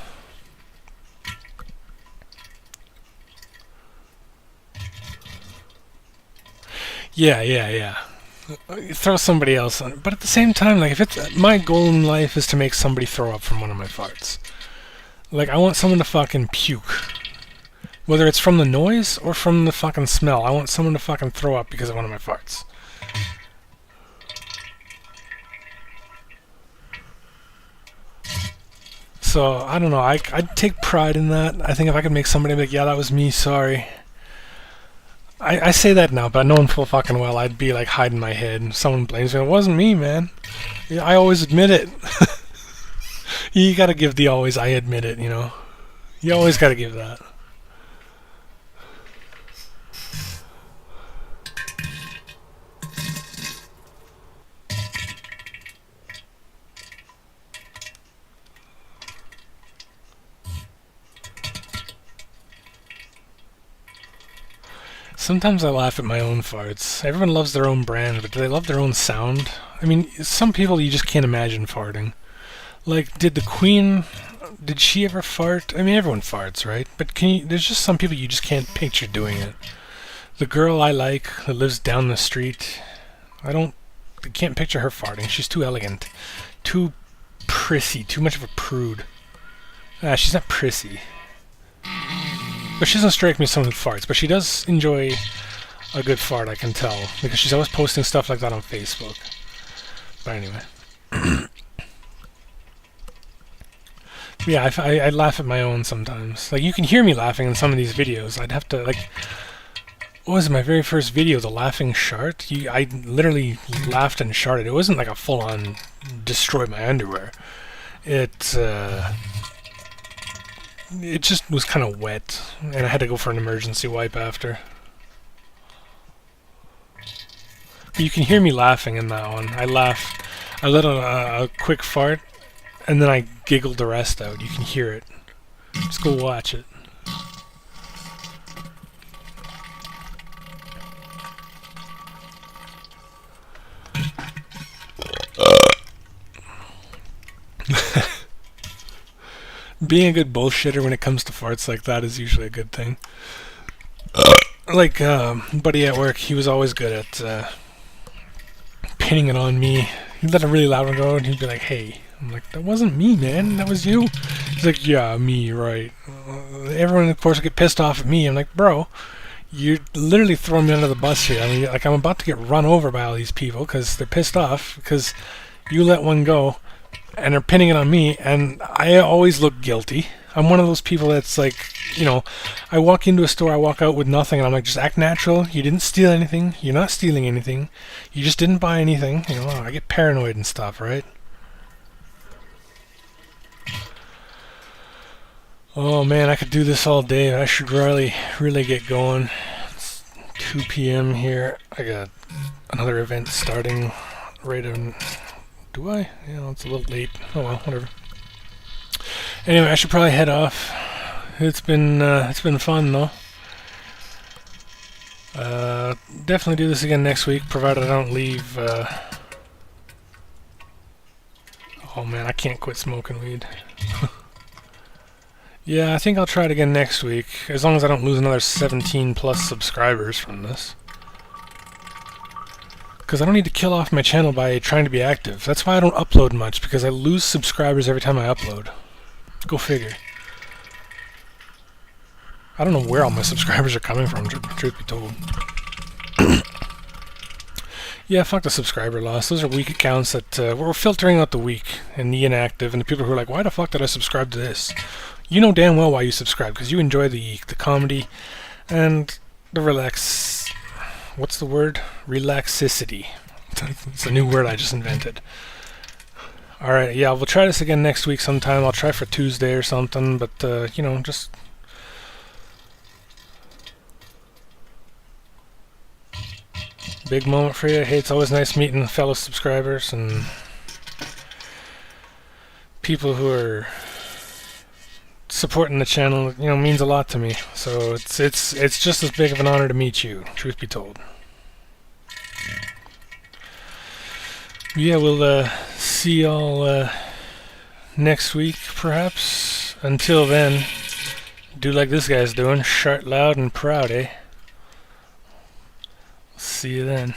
Speaker 1: Yeah. Throw somebody else on it. But at the same time, like, if it's my goal in life is to make somebody throw up from one of my farts. Like, I want someone to fucking puke. Whether it's from the noise or from the fucking smell, I want someone to fucking throw up because of one of my farts. So, I don't know, I'd take pride in that. I think if I could make somebody be like, yeah, that was me, sorry. I say that now, but knowing full fucking well, I'd be like hiding my head, and someone blames me. It wasn't me, man. Yeah, I always admit it. You gotta give the always I admit it, you know. You always gotta give that. Sometimes I laugh at my own farts. Everyone loves their own brand, but do they love their own sound? I mean, some people you just can't imagine farting. Like, did she ever fart? I mean, everyone farts, right? But there's just some people you just can't picture doing it. The girl I like that lives down the street, I can't picture her farting. She's too elegant. Too prissy. Too much of a prude. She's not prissy. But she doesn't strike me as someone who farts, but she does enjoy a good fart, I can tell, because she's always posting stuff like that on Facebook. But anyway. Yeah, I laugh at my own sometimes. Like, you can hear me laughing in some of these videos. I'd have to, like... What was it, my very first video, the laughing shart? I literally laughed and sharted. It wasn't like a full-on destroy my underwear. It just was kind of wet, and I had to go for an emergency wipe after. But you can hear me laughing in that one. I let a quick fart, and then I giggled the rest out. You can hear it. Just go watch it. Being a good bullshitter when it comes to farts like that is usually a good thing. Like, buddy at work, he was always good at pinning it on me. He'd let a really loud one go, and he'd be like, hey. I'm like, that wasn't me, man. That was you. He's like, yeah, me, right. Everyone, of course, would get pissed off at me. I'm like, bro, You're literally throwing me under the bus here. I mean, like, I'm about to get run over by all these people because they're pissed off because you let one go and they're pinning it on me, and I always look guilty. I'm one of those people that's like, I walk into a store, I walk out with nothing, and I'm like, just act natural. You didn't steal anything. You're not stealing anything. You just didn't buy anything. I get paranoid and stuff, right? Oh man, I could do this all day. I should really get going. It's 2 p.m. here. I got another event starting right on. Do I? It's a little late. Oh well, whatever. Anyway, I should probably head off. It's been fun though. Definitely do this again next week, provided I don't leave. Oh man, I can't quit smoking weed. Yeah, I think I'll try it again next week, as long as I don't lose another 17 plus subscribers from this. Because I don't need to kill off my channel by trying to be active. That's why I don't upload much, because I lose subscribers every time I upload. Go figure. I don't know where all my subscribers are coming from, truth be told. Yeah, fuck the subscriber loss. Those are weak accounts that we're filtering out the weak and the inactive, and the people who are like, why the fuck did I subscribe to this? You know damn well why you subscribe, because you enjoy the comedy and the what's the word? Relaxicity. It's a new word I just invented. Alright, yeah, we'll try this again next week sometime. I'll try for Tuesday or something, but, just... Big moment for you. Hey, it's always nice meeting fellow subscribers and people who are supporting the channel. Means a lot to me. So it's just as big of an honor to meet you, truth be told. Yeah, we'll see y'all next week, perhaps. Until then, do like this guy's doing, shart loud and proud, eh? See you then.